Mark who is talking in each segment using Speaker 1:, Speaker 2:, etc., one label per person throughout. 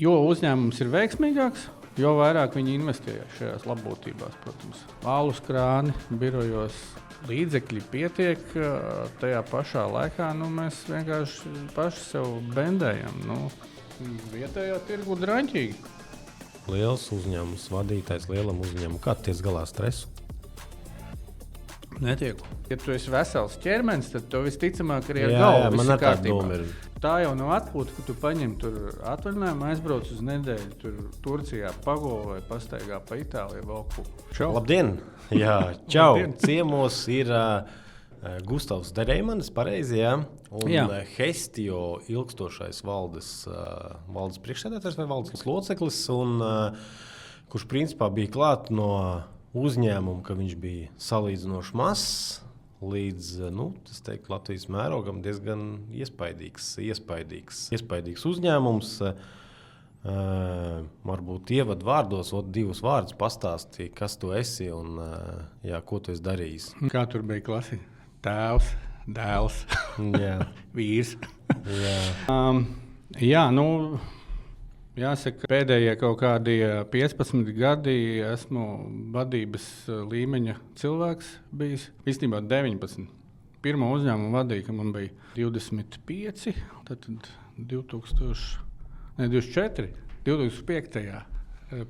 Speaker 1: Jo uzņēmums ir veiksmīgāks, jo vairāk viņi investē šajās labbūtībās, protams. Alus krāni, birojos līdzekļi pietiek, tajā pašā laikā mēs vienkārši paši sev bendējam. Vietējā tirgu draņķīgi.
Speaker 2: Liels uzņēmums, vadītājs lielam uzņēmumam. Kā tiec galā stresu?
Speaker 1: Netieku. Ja tu esi vesels ķermenis, tad tu visticamāk arī ar galvu visu kārtībā. Tā jau nav atpūta, ka tu paņem tur atvaļinājumu, aizbrauc uz nedēļu tur Turcijā pagolo vai pastaigā pa Itāliju valku. Čau!
Speaker 2: Labdien! Jā, čau! Ciemos ir Gustavs Dereimanis, pareizi, jā? Un Hestio ilgstošais valdes priekšsēdētājs vai valdes loceklis, un kurš principā bija klāt no uzņēmumu, ka viņš bija salīdzinoši mazs līdz, es teiktu, Latvijas mērogam diezgan iespaidīgs uzņēmums. Varbūt ievadu vārdos, divus vārdus pastāstīja, kas tu esi un ko tu esi darījis.
Speaker 1: Kā tur bija klasi? Tēvs, dēls, vīrs. Jāsaka, pēdējie kaut kādi 15 gadi esmu vadības līmeņa cilvēks bijis. Īstenībā 19. Pirmo uzņēmumu vadīju, kad man bija 25, tad 2005.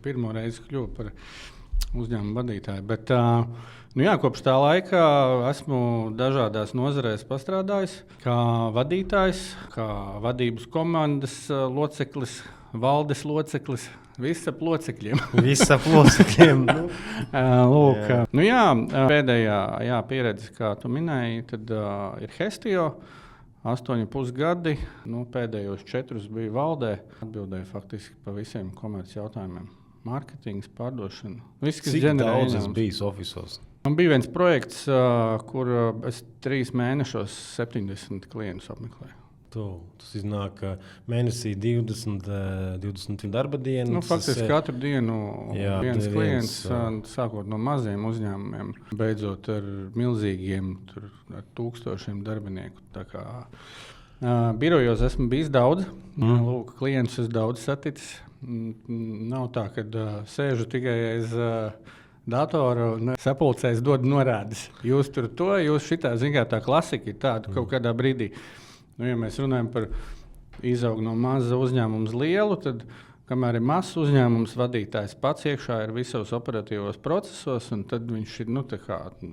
Speaker 1: Pirmo reizi kļuvu par uzņēmumu vadītāju. Bet, kopš tā laika esmu dažādās nozarēs pastrādājis, kā vadītājs, kā vadības komandas loceklis, valdes loceklis, visap locekļiem. Pēdējā pieredze, kā tu minēji, tad ir Hestio. 8,5 gadi, pēdējos 4 bija valdē. Atbildēju faktiski pa visiem komerci jautājumiem. Mārketings, pārdošana. Viss, kas
Speaker 2: cik daudz es bijis ofisos?
Speaker 1: Man bija viens projekts, kur es 3 mēnešos 70 klientus apmeklēju.
Speaker 2: Tas iznāk mēnesī 20 darba dienas.
Speaker 1: Faktiski katru dienu viens klients, sākot no maziem uzņēmumiem, beidzot ar milzīgiem, ar tūkstošiem darbinieku. Tā kā birojos esmu bijis daudz, klientus esmu daudz saticis. Nav tā, ka sēžu tikai aiz datoru un sapulcēs dod norādes. Jūs tur to, jūs šitā, tā klasika ir tāda kaut kādā brīdī. Ja mēs runājam par izaugu no maza uzņēmuma uz lielu, tad, kamēr ir mazs uzņēmums, vadītājs pats iekšā ir visos operatīvos procesos, un tad viņš ir,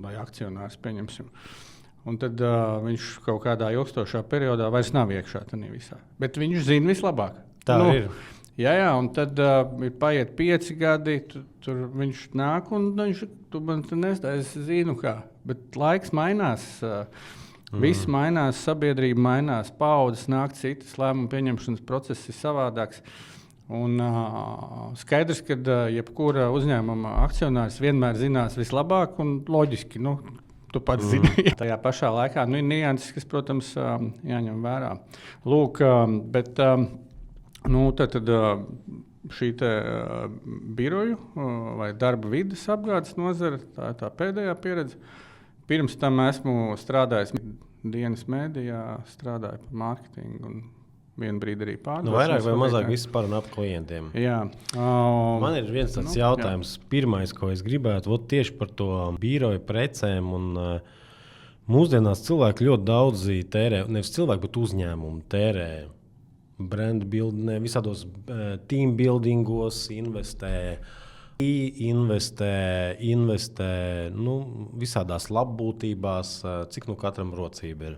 Speaker 1: vai akcionārs, pieņemsim. Un tad viņš kaut kādā ilgstošā periodā vairs nav iekšā tajā visā. Bet viņš zina vislabāk.
Speaker 2: Tā ir.
Speaker 1: Jā, un tad ir paiet 5 gadi, tur viņš nāk, un tu man nestāji, es zinu kā. Bet laiks mainās. Viss mainās, sabiedrība mainās, paaudzes nāk citas, lēmumu pieņemšanas process ir savādāks. Un, skaidrs, ka jebkura uzņēmuma akcionārs vienmēr zinās vislabāk un loģiski. Tu pats zini. Tajā pašā laikā ir nianses, kas, protams, jāņem vērā. Lūk, bet tad šī biroju vai darba vides apgādes nozara, tā ir tā pēdējā pieredze. Pirms tam esmu strādājis dienas mēdījā, strādāju par mārketingu un vienu brīdi arī pārdošanas.
Speaker 2: Vairāk vai mazāk viss parunā ap klientiem.
Speaker 1: Jā.
Speaker 2: Man ir viens tāds jautājums. Jā. Pirmais, ko es gribētu, tieši par to biroju precēm. Un, mūsdienās cilvēki ļoti daudz tērē, nevis cilvēki, bet uzņēmumi tērē. Brand building, visādos team buildingos investē visādās labbūtībās, cik katram rocība ir.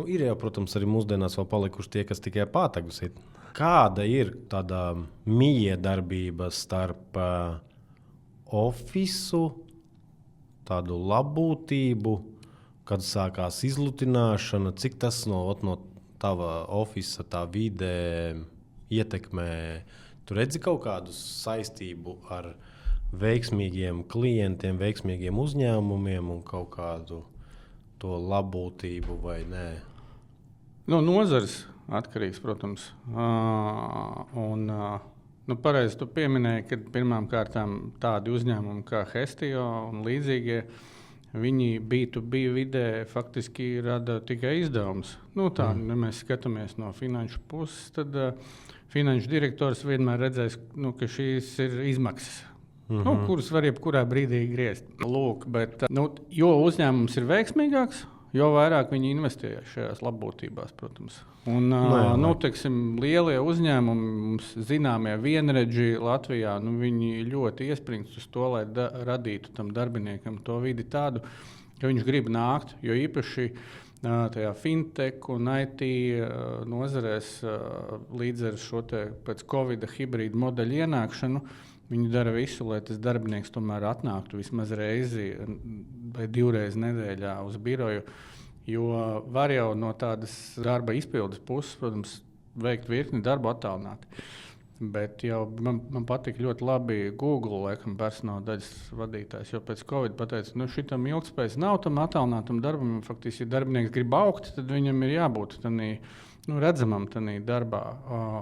Speaker 2: Ir jau, protams, arī mūsdienās vēl palikuši tie, kas tikai pātagus ir. Kāda ir tāda mijiedarbība starp ofisu, tādu labbūtību, kad sākās izlutināšana, cik tas no tava ofisa, tā vide ietekmē? Tu redzi kaut kādu saistību ar veiksmīgiem klientiem, veiksmīgiem uzņēmumiem un kaut kādu to labbūtību vai nē?
Speaker 1: Nozars atkarīgs, protams. Pareizi tu pieminēji, ka pirmām kārtām tādi uzņēmumi kā Hestio un līdzīgie, viņi B2B vidē faktiski rada tikai izdevumus. Ja mēs skatāmies no finanšu puses, tad finanšu direktors vienmēr redzēs, ka šīs ir izmaksas. Kuras var jebkurā brīdī griezt. Lūk, bet, jo uzņēmums ir veiksmīgāks, jo vairāk viņi investē šajās labbūtībās, protams. Un, teiksim, lielie uzņēmumi, mums zināmie vienredži Latvijā, viņi ļoti iespringst uz to, lai radītu tam darbiniekam to vidi tādu, ka viņš grib nākt, jo īpaši tajā fintech un IT nozarēs līdz ar šo pēc Covid hibrīdu modeļu ienākšanu, viņi dara visu, lai tas darbinieks tomēr atnāktu vismaz reizi vai 2 reizes nedēļā uz biroju, jo var jau no tādas darba izpildes puses, protams, veikt virkni darbu attālināti. Bet jau man patīk ļoti labi Google personāla daļas vadītājs, jo pēc Covid pateica, šitam ilgspējas nav tam attālinātam darbam, faktiski, ja darbinieks grib augt, tad viņam ir jābūt redzamam tādā darbā.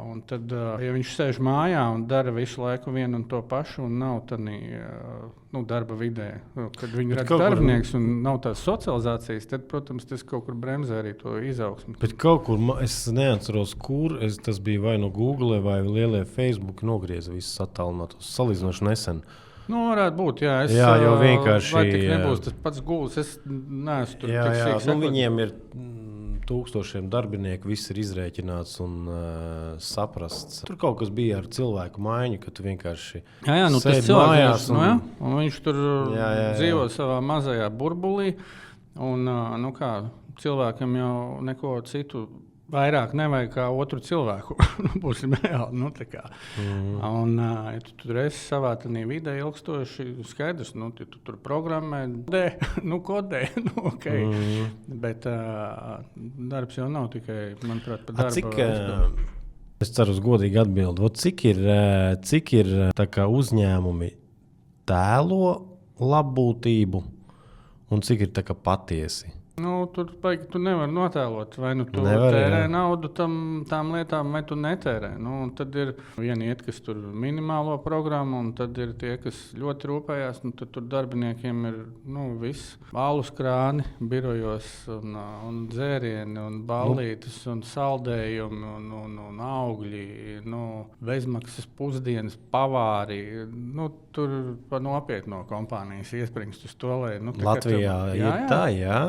Speaker 1: Un tad, ja viņš sēž mājā un dara visu laiku vienu un to pašu un nav tādā darba vidē, kad viņi redz darbinieks un nav tās socializācijas, tad, protams, tas kaut kur bremzē arī to izaugsmi.
Speaker 2: Bet kaut kur, es neatceros, kur tas bija vai no Google vai lielie Facebook nogrieza visus attālinātos, salīdzinoši nesen.
Speaker 1: Varētu būt, jā.
Speaker 2: Jo vienkārši...
Speaker 1: Vai tik nebūs tas pats Google, es neesmu tur tik sīk.
Speaker 2: Viņiem ir 1000 darbinieku, viss ir izrēķināts un saprasts. Tur kaut kas bija ar cilvēku maiņu, ka tu vienkārši
Speaker 1: sēdi mājās. Un viņš tur dzīvo savā mazajā burbulī. Un, cilvēkam jau neko citu vairāk nevajag kā otru cilvēku. Būsim reāli. Un, ja tu tur esi savā vidē ilgstoši, skaidrs, ja tu tur programmē, kodē, okay. Bet darbs jau nav tikai, manuprāt, par darbu.
Speaker 2: Es ceru uz godīgu atbildi. Cik ir tā kā uzņēmumi tēlo labbūtību un cik ir tā kā patiesi?
Speaker 1: Tu nevari notēlot, vai tu tērē naudu tām lietām, vai tu netērē. Tad ir vieni iet, kas tur minimālo programmu, un tad ir tie, kas ļoti rūpējās. Tad tur darbiniekiem ir viss. Alus krāni birojos, un dzērieni, un ballītes, un saldējumi, un augļi, bezmaksas pusdienas, pavāri. Tur pa nopietno kompānijas iespringst uz to, lai...
Speaker 2: Latvijā ir tā, jā?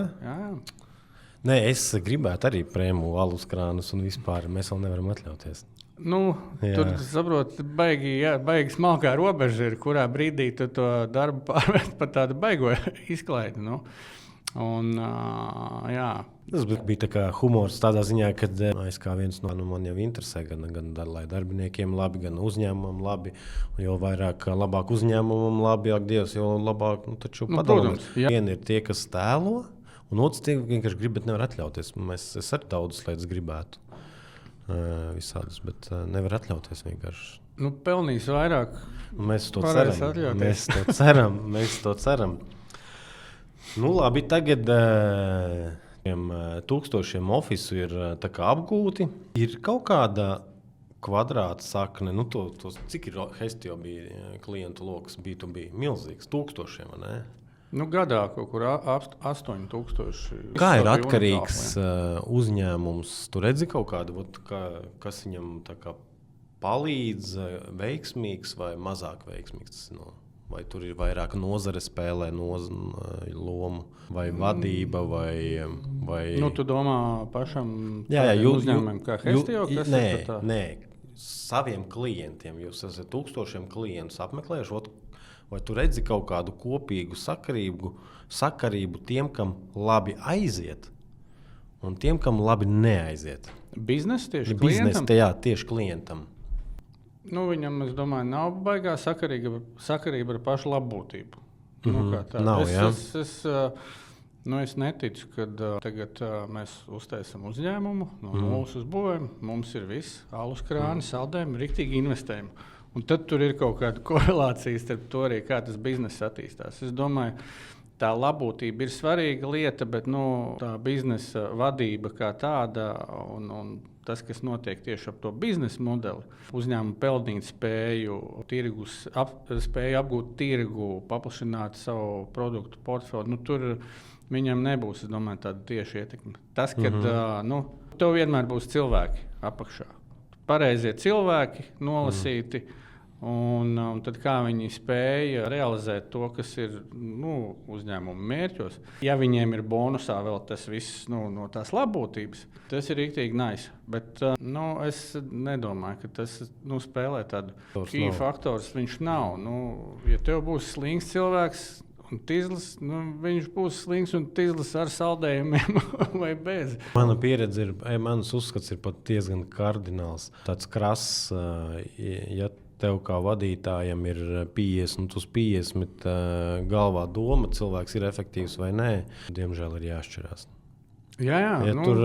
Speaker 2: Nē, es gribētu arī prēmu alus krānus un vispār mēs vēl nevaram atļauties.
Speaker 1: Tur, saprot, baigi smalkā robeža ir, kurā brīdī tu to darbu pārvērt par tādu baigo izklaidi.
Speaker 2: Tas bija tā kā humors tādā ziņā, ka es kā viens man jau interesē, gan lai darbiniekiem labi, gan uzņēmumam labi. Un jo labāk uzņēmumam labi, ak Dievs, jo labāk, taču padomājums. Vieni ir tie, kas tēlo, un otrs tie vienkārši grib, bet nevar atļauties. Es arī daudzas lietas gribētu visādas, bet nevar atļauties vienkārši.
Speaker 1: Pelnīs vairāk.
Speaker 2: Mēs to ceram. Mēs to ceram. Labi, tagad 1000 ofisu ir tā kā apgūti. Ir kaut kāda kvadrāta sakne, cik ir Hestio bija klientu lokas, bija milzīgs, 1000, vai ne?
Speaker 1: Gadā kaut kur 8000.
Speaker 2: Kā ir atkarīgs uzņēmums? Tu redzi kaut kādu, kas viņam tā kā palīdz veiksmīgs vai mazāk veiksmīgs? Vai tur ir vairāk nozare spēlē lomu, vai vadība, vai...
Speaker 1: Tu domā pašam uzņēmumam kā Hestio?
Speaker 2: Nē, saviem klientiem. Jūs esat 1000 klientus apmeklējuši, vai tu redzi kaut kādu kopīgu sakarību tiem, kam labi aiziet, un tiem, kam labi neaiziet?
Speaker 1: Biznesa tieši klientam?
Speaker 2: Jā, tieši klientam.
Speaker 1: Viņam, es domāju, nav baigā sakarība ar pašu labbūtību.
Speaker 2: Nav,
Speaker 1: es neticu, ka tagad mēs uztaisam uzņēmumu, no nulles uzbūvējam, mums ir viss, alus krāni, saldējumi, riktīgi investējumi. Un tad tur ir kaut kāda korelācija starp to arī, kā tas bizness attīstās. Es domāju, tā labbūtība ir svarīga lieta, bet tā biznesa vadība kā tāda un tas, kas notiek tieši ap to biznesa modeli, uzņēmumu pelnīt spēju, spēju apgūt tirgu, paplašināt savu produktu portfeli, tur viņam nebūs, es domāju, tāda tieši ietekme. Tas, ka tev vienmēr būs cilvēki apakšā. pareizie cilvēki nolasīti. Un tad kā viņi spēja realizēt to, kas ir uzņēmuma mērķos. Ja viņiem ir bonusā vēl tas viss no tās labbūtības, tas ir rīktīgi nice. Bet es nedomāju, ka tas spēlē tādu key faktors. Viņš nav. Ja tev būs slings cilvēks un tizlis, viņš būs slings un tizlis ar saldējumiem vai bez.
Speaker 2: Mana pieredze mans uzskats ir pat diezgan kardināls. Tāds krass, ja tev kā vadītājam ir 50 uz 50 galvā doma, cilvēks ir efektīvs vai nē, diemžēl ir jāšķirās.
Speaker 1: Jā,
Speaker 2: tur,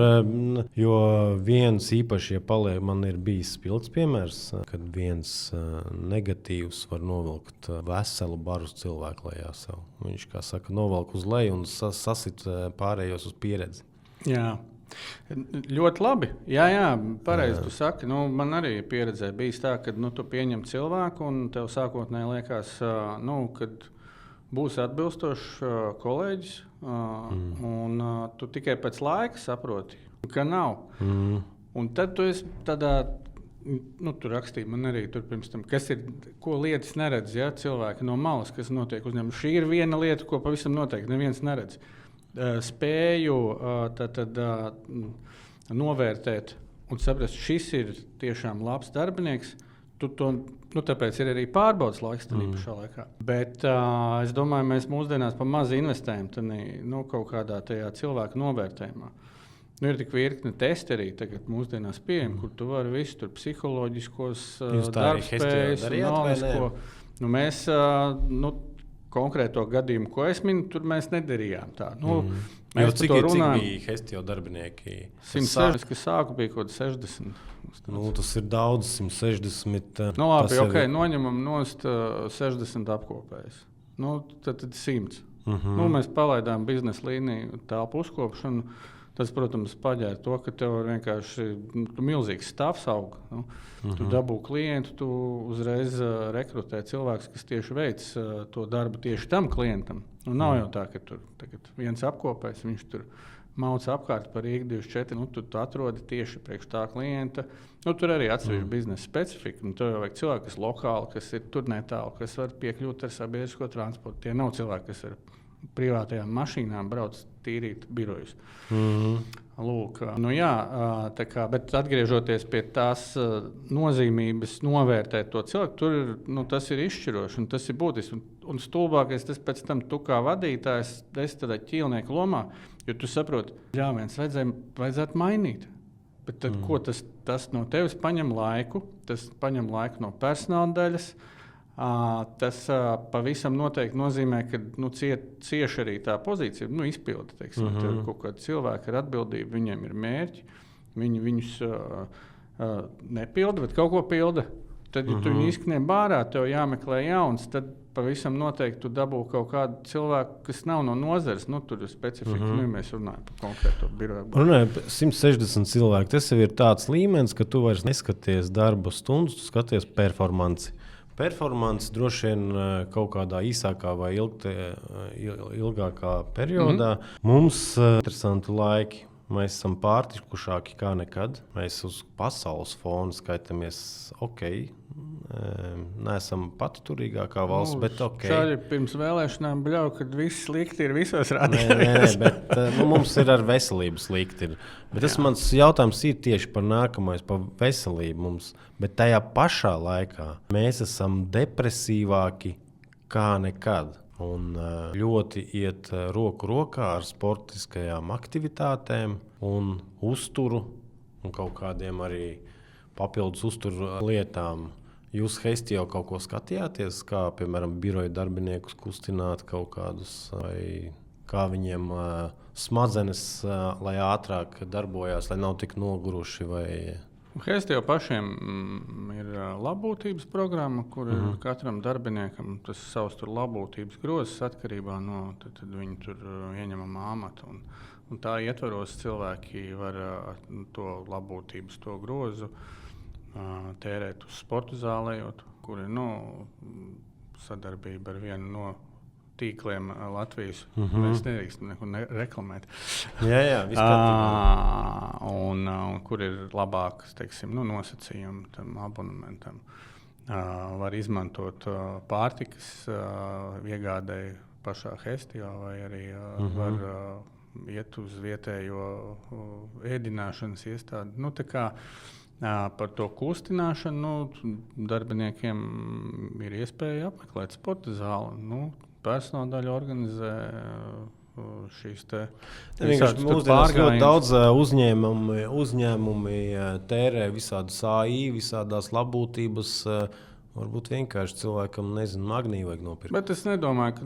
Speaker 2: jo viens īpaši, man ir bijis spilgts piemērs, kad viens negatīvs var novilkt veselu baru cilvēku lejā sev. Viņš, kā saka, novelk uz leju un sasit pārējos uz pieredzi.
Speaker 1: Jā. Ļoti labi. Jā, pareizi tu saki. Man arī pieredzē bijis tā, ka tu pieņem cilvēku un tev sākotnēji liekas, kad būs atbilstošs kolēģis, un tu tikai pēc laika saproti, ka nav. Un tad tu esi tādā, tu rakstīji man arī tur pirms tam, kas ir, ko lietas neredz, ja, cilvēki no malas, kas notiek uzņēmumā. Šī ir viena lieta, ko pavisam noteikti neviens neredz. Spēju novērtēt un saprast, šis ir tiešām labs darbinieks. Tāpēc ir arī pārbaudas laiks pašā laikā. Bet es domāju, mēs mūsdienās pa maz investējam kaut kādā tajā cilvēku novērtējumā. Ir tik virkne testi arī tagad mūsdienās pieejami, kur tu vari visu tur psiholoģiskos darbspējas un analīsko. Mēs konkrēto gadījumu, ko es minu, tur mēs nedarījām tā. Mēs
Speaker 2: cik bija Hestio darbinieki?
Speaker 1: 160, kas sāku bija kaut 60.
Speaker 2: Tas ir daudz, 160.
Speaker 1: Labi, noņemam nost 60 apkopējus. Tad 100. Mēs palaidām biznesa līniju telpu uzkopšanu. Tas, protams, paģēra to, ka tev vienkārši milzīgs stāvs aug. Tu dabū klientu, tu uzreiz rekrutē cilvēks, kas tieši veic to darbu tieši tam klientam. Nav jau tā, ka tur viens apkopējs, viņš tur mauc apkārt par Rīgu 24. Tu atrodi tieši priekš tā klienta. Tur arī atsevišķi biznesa specifika. Tev jau vajag cilvēki, kas lokāli, kas ir tur netālu, kas var piekļūt ar sabiedrisko transportu. Tie nav cilvēki, kas ir privātajām mašīnām brauc tīrīt birojus. Lūk, bet atgriežoties pie tās nozīmības, novērtēt to cilvēku, tur tas ir izšķiroši un tas ir būtiski. Un stulbākais tas pēc tam tu kā vadītājs esi tādā ķīlnieka lomā, jo tu saproti, vajadzētu mainīt. Bet tad, ko tas no tevis paņem laiku? Tas paņem laiku no personāla daļas. Tas pavisam noteikti nozīmē, ka cieši arī tā pozīcija izpilda. Tur kaut kādi cilvēki ar atbildību, viņiem ir mērķi, viņi viņus nepilda, bet kaut ko pilda. Tad, ja tu viņu izknie bārā, tev jāmeklē jauns, tad pavisam noteikti tu dabū kaut kādu cilvēku, kas nav no nozares. Tur ir specifika, mēs runājam par konkrēto biroju.
Speaker 2: Runājam par 160 cilvēku. Tas jau ir tāds līmenis, ka tu vairs neskaties darba stundas, tu skaties performanci. Performance droši vien kaut kādā īsākā vai ilgākā periodā. Mums ir interesanti laiki. Mēs esam pārtikušāki kā nekad. Mēs uz pasaules fona skaitamies ok. Neesam paturīgākā valsts, bet ok.
Speaker 1: Šādi pirms vēlēšanām bļauj, kad viss slikti ir visos rādījumos.
Speaker 2: Bet mums ir ar veselību slikti. Bet tas mans jautājums ir tieši par nākamais, par veselību mums. Bet tajā pašā laikā mēs esam depresīvāki kā nekad. Un ļoti iet roku rokā ar sportiskajām aktivitātēm un uzturu un kaut kādiem arī papildus uzturu lietām. Jūs Hestio kaut ko skatījāties, kā piemēram biroja darbiniekus kustināt kaut kādus, vai kā viņiem smadzenes, lai ātrāk darbojās, lai nav tik noguruši?
Speaker 1: Hestio pašiem ir labbūtības programma, kur ir katram darbiniekam tas savs labbūtības grozs atkarībā no viņa tur ieņemamā amata. Un tā ietvaros cilvēki var to labbūtības to grozu tērēt uz sporta zālē, kur ir sadarbība ar vienu no tīkliem Latvijas. Mēs nedrīkstam neko reklamēt. Un kur ir labākas, teiksim, nosacījumi tam abonementam. Var izmantot pārtikas iegādēji pašā Hestijā, vai arī var iet uz vietējo ēdināšanas iestādi. Par to kustināšanu darbiniekiem ir iespēja apmeklēt sporta zāli. Personāla daļa organizē šīs te
Speaker 2: mūsdienās ļoti daudz uzņēmumi tērē visādus AI, visādās labbūtības. Varbūt vienkārši cilvēkam, magnīju vajag nopirkt.
Speaker 1: Bet es nedomāju, ka,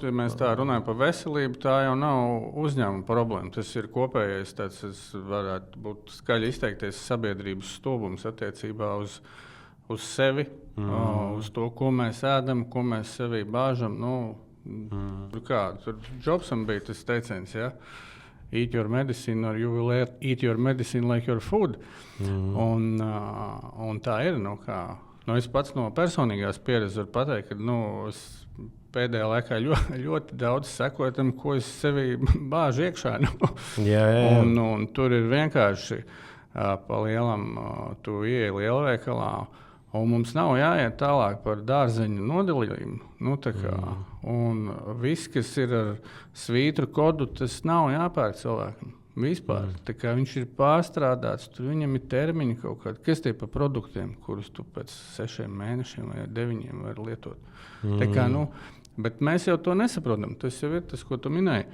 Speaker 1: ja mēs tā runājam par veselību, tā jau nav uzņēmuma problēma. Tas ir kopējais, tas varētu būt skaļi izteikties sabiedrības stulbums attiecībā uz sevi, uz to, ko mēs ēdam, ko mēs sevī bāžam. Tur Jobsam bija tas teiciens, ja? Eat your medicine or you will eat your medicine like your food. Un tā ir, es pats no personīgās pieredzes varu pateikt, ka es pēdējā laikā ļoti daudz sekoju tam, ko es sevī bāžu iekšā. Un tur ir vienkārši pa lielam, tu ieej lielveikalā, un mums nav jāiet tālāk par dārzeņu nodalījumu. Un viss, kas ir ar svītru kodu, tas nav jāpērk cilvēkam. Vispār. Viņš ir pārstrādāts, tur viņam ir termiņi kaut kādi. Kas tie par produktiem, kurus tu pēc 6 mēnešiem vai 9 vari lietot? Bet mēs jau to nesaprotam. Tas jau ir tas, ko tu minēji.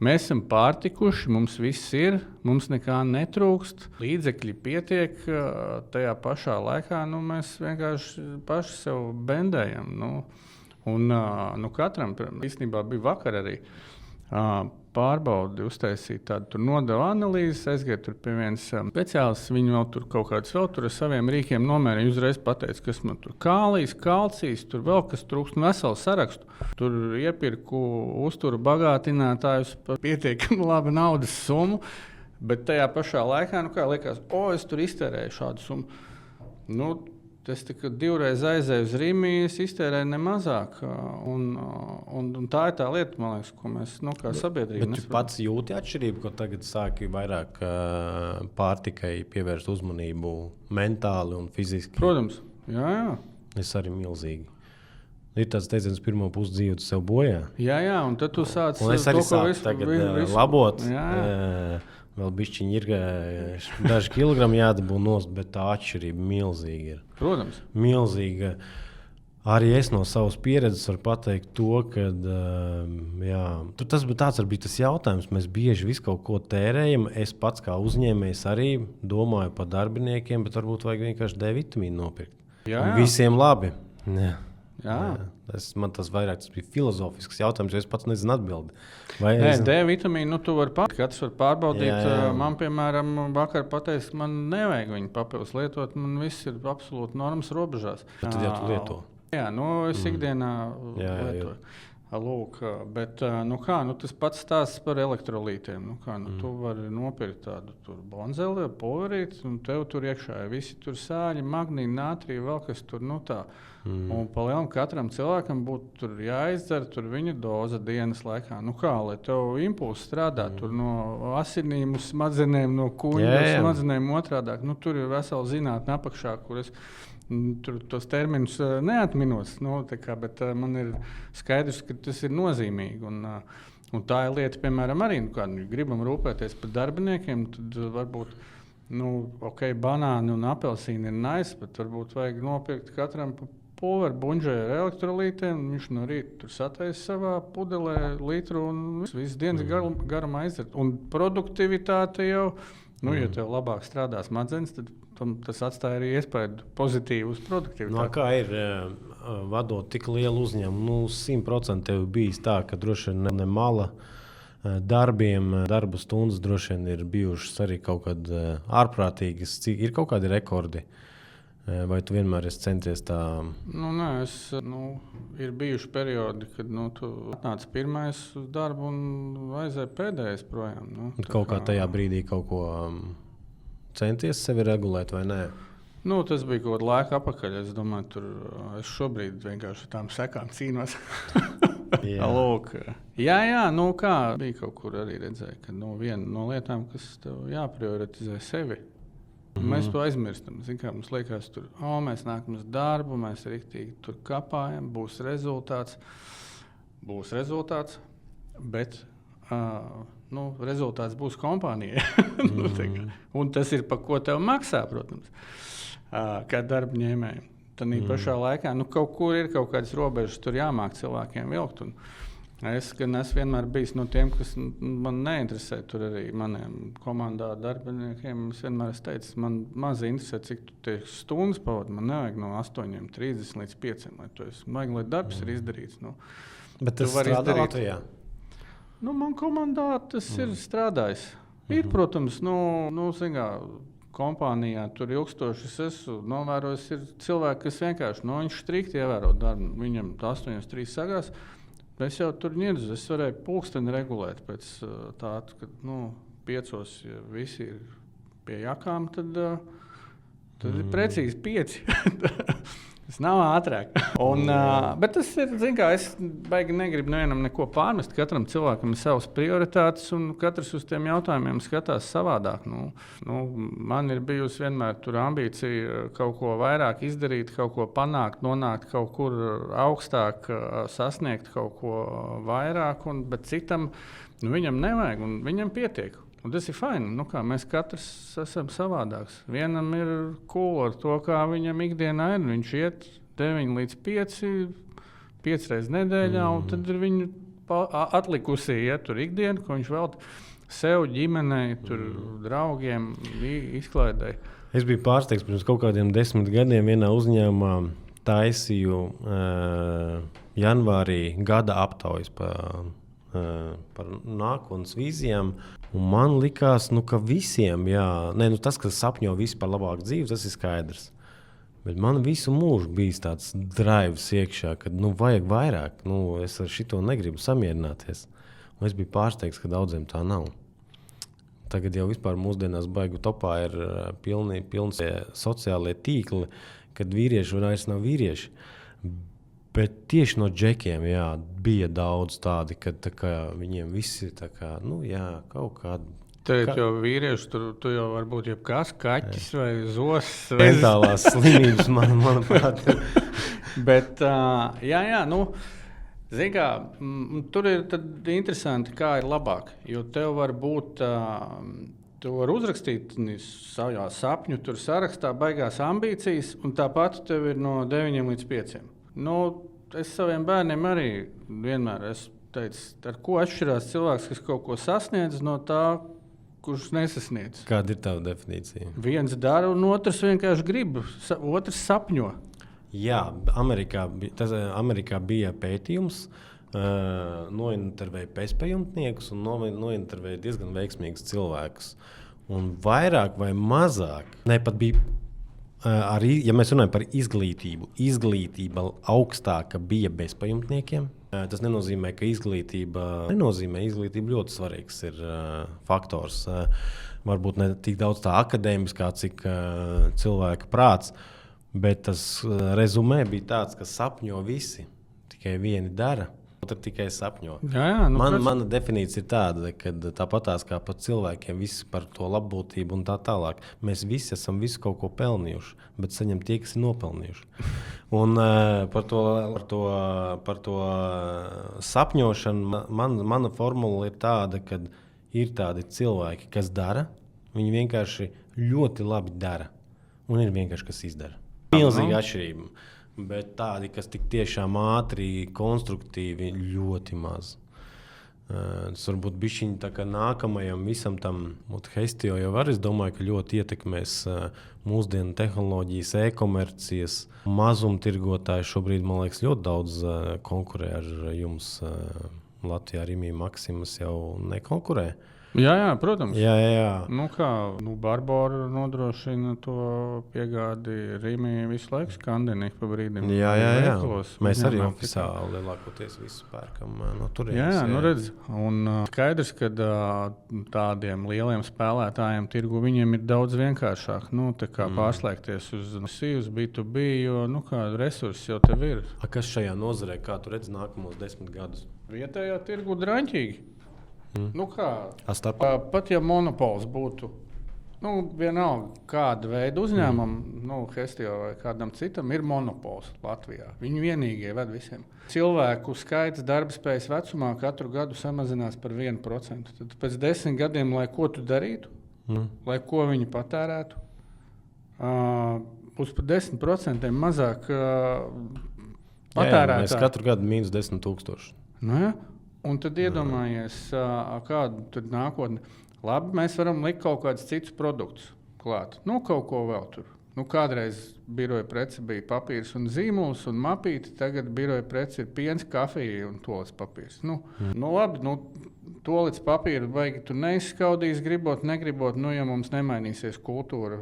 Speaker 1: Mēs esam pārtikuši, mums viss ir, mums nekā netrūkst, līdzekļi pietiek. Tajā pašā laikā mēs vienkārši paši sev bendējam. Katram īstenībā bija vakar arī pārbaudi, uztaisīt tādu nodevu analīzi, aizgāju tur pie vienas speciālists, viņi vēl tur kaut kādus vēl tur ar saviem rīkiem nomērīja, uzreiz pateica, kas man tur kālijas, kalcijs, tur vēl kas trūkst, veselu sarakstu. Tur iepirku uzturu bagātinātājus par pietiekami labu naudas summu, bet tajā pašā laikā, liekas, es tur iztērēju šādu summu. Tas tikai 2 reizes aizēju uz Rīmi, es iztērēju nemazāk. Un tā ir tā lieta, man liekas, ko mēs kā sabiedrība
Speaker 2: nesaprotam. Bet tu pats jūti atšķirību, ko tagad sāki vairāk pārtikai pievērst uzmanību mentāli un fiziski?
Speaker 1: Protams, jā.
Speaker 2: Es arī milzīgi. Ir tāds teiciens, pirmo pusdzīvi tu sev bojā.
Speaker 1: Jā, un tad tu sāc
Speaker 2: un es arī sāku tagad labot. Vēl bišķiņi ir daži kilogrami jādabū nost, bet tā atšķirība milzīga ir.
Speaker 1: Protams.
Speaker 2: Milzīga. Arī es no savas pieredzes varu pateikt to, ka tas bija tas jautājums. Mēs bieži visu kaut ko tērējam. Es pats kā uzņēmējs arī domāju par darbiniekiem, bet varbūt vajag vienkārši D vitamīnu nopirkt.
Speaker 1: Jā.
Speaker 2: Visiem labi.
Speaker 1: Jā.
Speaker 2: Man tas bija filozofisks jautājums, jo es pats nezinu atbildi.
Speaker 1: D vitamīnu tu vari pārbaudīt. Katrs var pārbaudīt. Jā. Man, piemēram, vakar pateica, ka man nevajag viņu papildus lietot. Man viss ir absolūti normas robežās.
Speaker 2: Bet tad jau tu lieto.
Speaker 1: Jā, es ikdienā lietoju. Lūk, bet tas pats stāsts par elektrolītiem. Tu vari nopirkt tādu bonzeli, pulverīti, un tev tur iekšā ir visi tur sāļi, magnīti, nātrija, vēl kas tur tā. Un palielam katram cilvēkam būtu jāizdzer viņa doza dienas laikā. Lai tev impulss strādā tur no asinīm uz smadzenēm, no kuņa uz smadzenēm otrādāk. Tur ir vesela zinātne apakšā, kur es tur tos terminus neatminos, bet man ir skaidrs, ka tas ir nozīmīgi. Un tā ir lieta, piemēram, arī, gribam rūpēties par darbiniekiem, tad varbūt, banāni un apelsīni ir nice, bet varbūt vajag nopirkt katram pulveru buņģē ar elektrolītiem, viņš no rīta tur sataisa savā pudelē litru un visu dienas garumā aiziet. Un produktivitāte jau, ja tev labāk strādā smadzenes, tad tas atstāja arī iespēju pozitīvu uz produktivitāti.
Speaker 2: Kā ir vadot tik lielu uzņēmumu? 100% tev bijis tā, ka droši vien ne mala darba stundas droši vien ir bijušas arī kaut kad ārprātīgas. Ir kaut kādi rekordi? Vai tu vienmēr esi centies tā?
Speaker 1: Ir bijuši periodi, kad tu atnāc pirmais uz darbu un aizēji pēdējais projām.
Speaker 2: Kaut kā tajā brīdī kaut ko centies sevi regulēt vai nē?
Speaker 1: Tas bija kaut kāda laika atpakaļ. Es domāju, es šobrīd vienkārši tām sekām cīnos. Lūk. Jā, nu kā bija kaut kur arī redzēja, ka viena no lietām, kas tev jāprioritizē sevi. Mēs to aizmirstam. Kā, mums liekas, mēs nākam uz darbu, mēs riktīgi tur kapājam, būs rezultāts, bet rezultāts būs kompānijai. Un tas ir, par ko tev maksā, protams, kā darba ņēmējiem. Tad pašā laikā kaut kur ir kaut kādas robežas, tur jāmāk cilvēkiem vilkt. Es vienmēr biju no tiem, kas man neinteresē. Tur arī maniem komandā darbiniekiem es vienmēr teicu, man maz interesē, cik tu stundas pavadi. Man nevajag no 8:30 līdz 5. Vajag, lai darbs ir izdarīts.
Speaker 2: Bet tas strādā Latvijā?
Speaker 1: Man komandā tas ir strādājis. Ir, protams, kompānijā tur ilgstoši es esmu novērojis, ir cilvēki, kas vienkārši viņš strikti ievēro darbu. Viņam 8:03 sagās. Es jau tur niedzu, es varēju pulksteni regulēt pēc tā, kad 5, ja visi ir pie jakām, tad ir precīzi 5. Tas nav ātrāk. Bet tas ir, es baigi negribu nevienam neko pārmest. Katram cilvēkam ir savas prioritātes, un katrs uz tiem jautājumiem skatās savādāk. Man ir bijusi vienmēr tur ambīcija kaut ko vairāk izdarīt, kaut ko panākt, nonākt kaut kur augstāk, sasniegt kaut ko vairāk, bet citam viņam nevajag, un viņam pietiek. Un tas ir fajn. Mēs katrs esam savādāks. Vienam ir cool ar to, kā viņam ikdienā ir. Viņš iet 9 līdz 5, 5 reizes nedēļā, un tad ir viņa atlikusī tur ikdiena, ko viņš velta sev, ģimenei, draugiem, izklaidēji.
Speaker 2: Es biju pārsteigts pirms kaut kādiem 10 gadiem vienā uzņēmumā taisīju janvārī gada aptaujas par nākotnes vīzijām. Un man likās, ka visiem, tas, kas sapņo visu par labāku dzīvi, tas ir skaidrs. Bet man visu mūžu bija tāds drives iekšā, ka vajag vairāk. Es ar šito negribu samierināties. Un es biju pārsteigts, ka daudziem tā nav. Tagad jau vispār mūsdienās baigu topā ir pilns sociālie tīkli, kad vīrieši vairs nav vīrieši. Bet tieši no džekiem bija daudz tādi, ka viņiem visi ir kaut kādi.
Speaker 1: Jau vīrieši, tu jau varbūt jebkas, kaķis vai zos.
Speaker 2: Mentālās slimības, manuprāt.
Speaker 1: Bet, tur ir interesanti, kā ir labāk. Jo tev var būt, tu vari uzrakstīt savā sapņu, tur sarakstā baigās ambīcijas, un tāpat tev ir no 9 līdz 5. Es saviem bērniem arī vienmēr teicu, ar ko atšķirās cilvēks, kas kaut ko sasniedz no tā, kurš nesasniedz.
Speaker 2: Kāda ir tava definīcija?
Speaker 1: Viens dara, un otrs vienkārši grib, otrs sapņo.
Speaker 2: Jā, Amerikā bija pētījums, nointervēja bezpajumtniekus un nointervēja diezgan veiksmīgus cilvēkus. Un vairāk vai mazāk, pat bija. Arī, ja mēs runājam par izglītību, izglītība augstāka bija bezpajumtniekiem. Tas nenozīmē, ka izglītība ļoti svarīgs ir faktors. Varbūt ne tik daudz tā akadēmiskā, cik cilvēka prāts, bet tas rezumē bija tāds, ka sapņo visi, tikai vieni dara. Tad tikai sapņo. Mana definīcija ir tāda, ka tāpatās kā par cilvēkiem, visi par to labbūtību un tā tālāk. Mēs visi esam visu kaut ko pelnījuši, bet saņem tie, kas ir nopelnījuši. Un par to sapņošanu mana formula ir tāda, ka ir tādi cilvēki, kas dara, viņi vienkārši ļoti labi dara. Un ir vienkārši, kas izdara. Milzīga atšķirība. Bet tādi, kas tik tiešām ātri, konstruktīvi, ļoti maz. Tas varbūt bišķiņi tā kā nākamajam visam tam Hestio jau var, es domāju, ka ļoti ietekmēs mūsdienu tehnoloģijas, e-komercijas. Mazumtirgotāji šobrīd, man liekas, ļoti daudz konkurē ar jums. Latvijā Rimī Maksimas jau nekonkurē.
Speaker 1: Jā, protams.
Speaker 2: Jā.
Speaker 1: Barbora nodrošina to piegādi. Rīmī visu laiku skandina pa brīdim.
Speaker 2: Jā.
Speaker 1: Veikalos,
Speaker 2: Mēs arī oficiāli lielākoties visu pērkam no turienes.
Speaker 1: Jā, redz. Un skaidrs, ka tādiem lieliem spēlētājiem tirgu viņiem ir daudz vienkāršāk. Tā kā pārslēgties uz B2B, jo kādu resursu jau tev ir.
Speaker 2: Kas šajā nozarē, kā tu redzi nākamos 10 gadus?
Speaker 1: Vietējā tirgu draņķīgi. Pat ja monopols būtu, vienalga kāda veida uzņēmumam, Hestio vai kādam citam, ir monopols Latvijā. Viņi vienīgie ved visiem. Cilvēku skaits darbspējas vecumā katru gadu samazinās par 1%. Tad pēc 10 gadiem, lai ko tu darītu, lai ko viņi patērētu, būs par 10% mazāk patērētāji.
Speaker 2: Mēs katru gadu mīnus 10,000.
Speaker 1: Un tad iedomājies, kāda ir nākotne. Labi, mēs varam likt kaut kādus citus produktus klāt. Kaut ko vēl tur. Kādreiz biroja prece bija papīrs un zīmols un mapīte. Tagad biroja prece ir piens, kafija un toalets papīrs. Labi, toalets papīru vajag tur neizskaudīs, negribot, ja mums nemainīsies kultūra,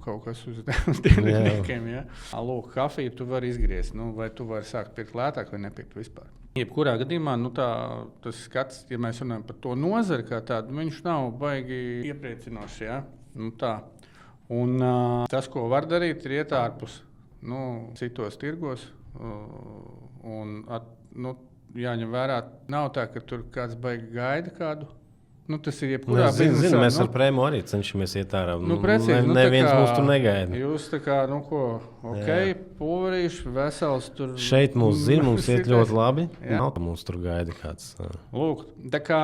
Speaker 1: kaut kas uz dienvidniekiem. Ja? Lūk, kafiju tu vari izgriezt, vai tu vari sākt pirkt lētāk vai nepirkt vispār. Jebkurā gadījumā tas skats, ja mēs runājam par to nozari kā tādu, viņš nav baigi iepriecinošs. Ja? Un tas, ko var darīt, ir iet ārpus citos tirgos. Jāņem vērā, nav tā, ka tur kāds baigi gaida kādu. Tas ir jebkurā biznesā.
Speaker 2: Mēs ar Prēmu arī cenšamies iet ārā.
Speaker 1: Precīzi,
Speaker 2: neviens mūs tur negaida.
Speaker 1: Jūs tā kā, pulverīši, vesels tur.
Speaker 2: Šeit mūs zina, mums iet ļoti labi. Nav, ka mums tur gaida kāds.
Speaker 1: Lūk, tā kā,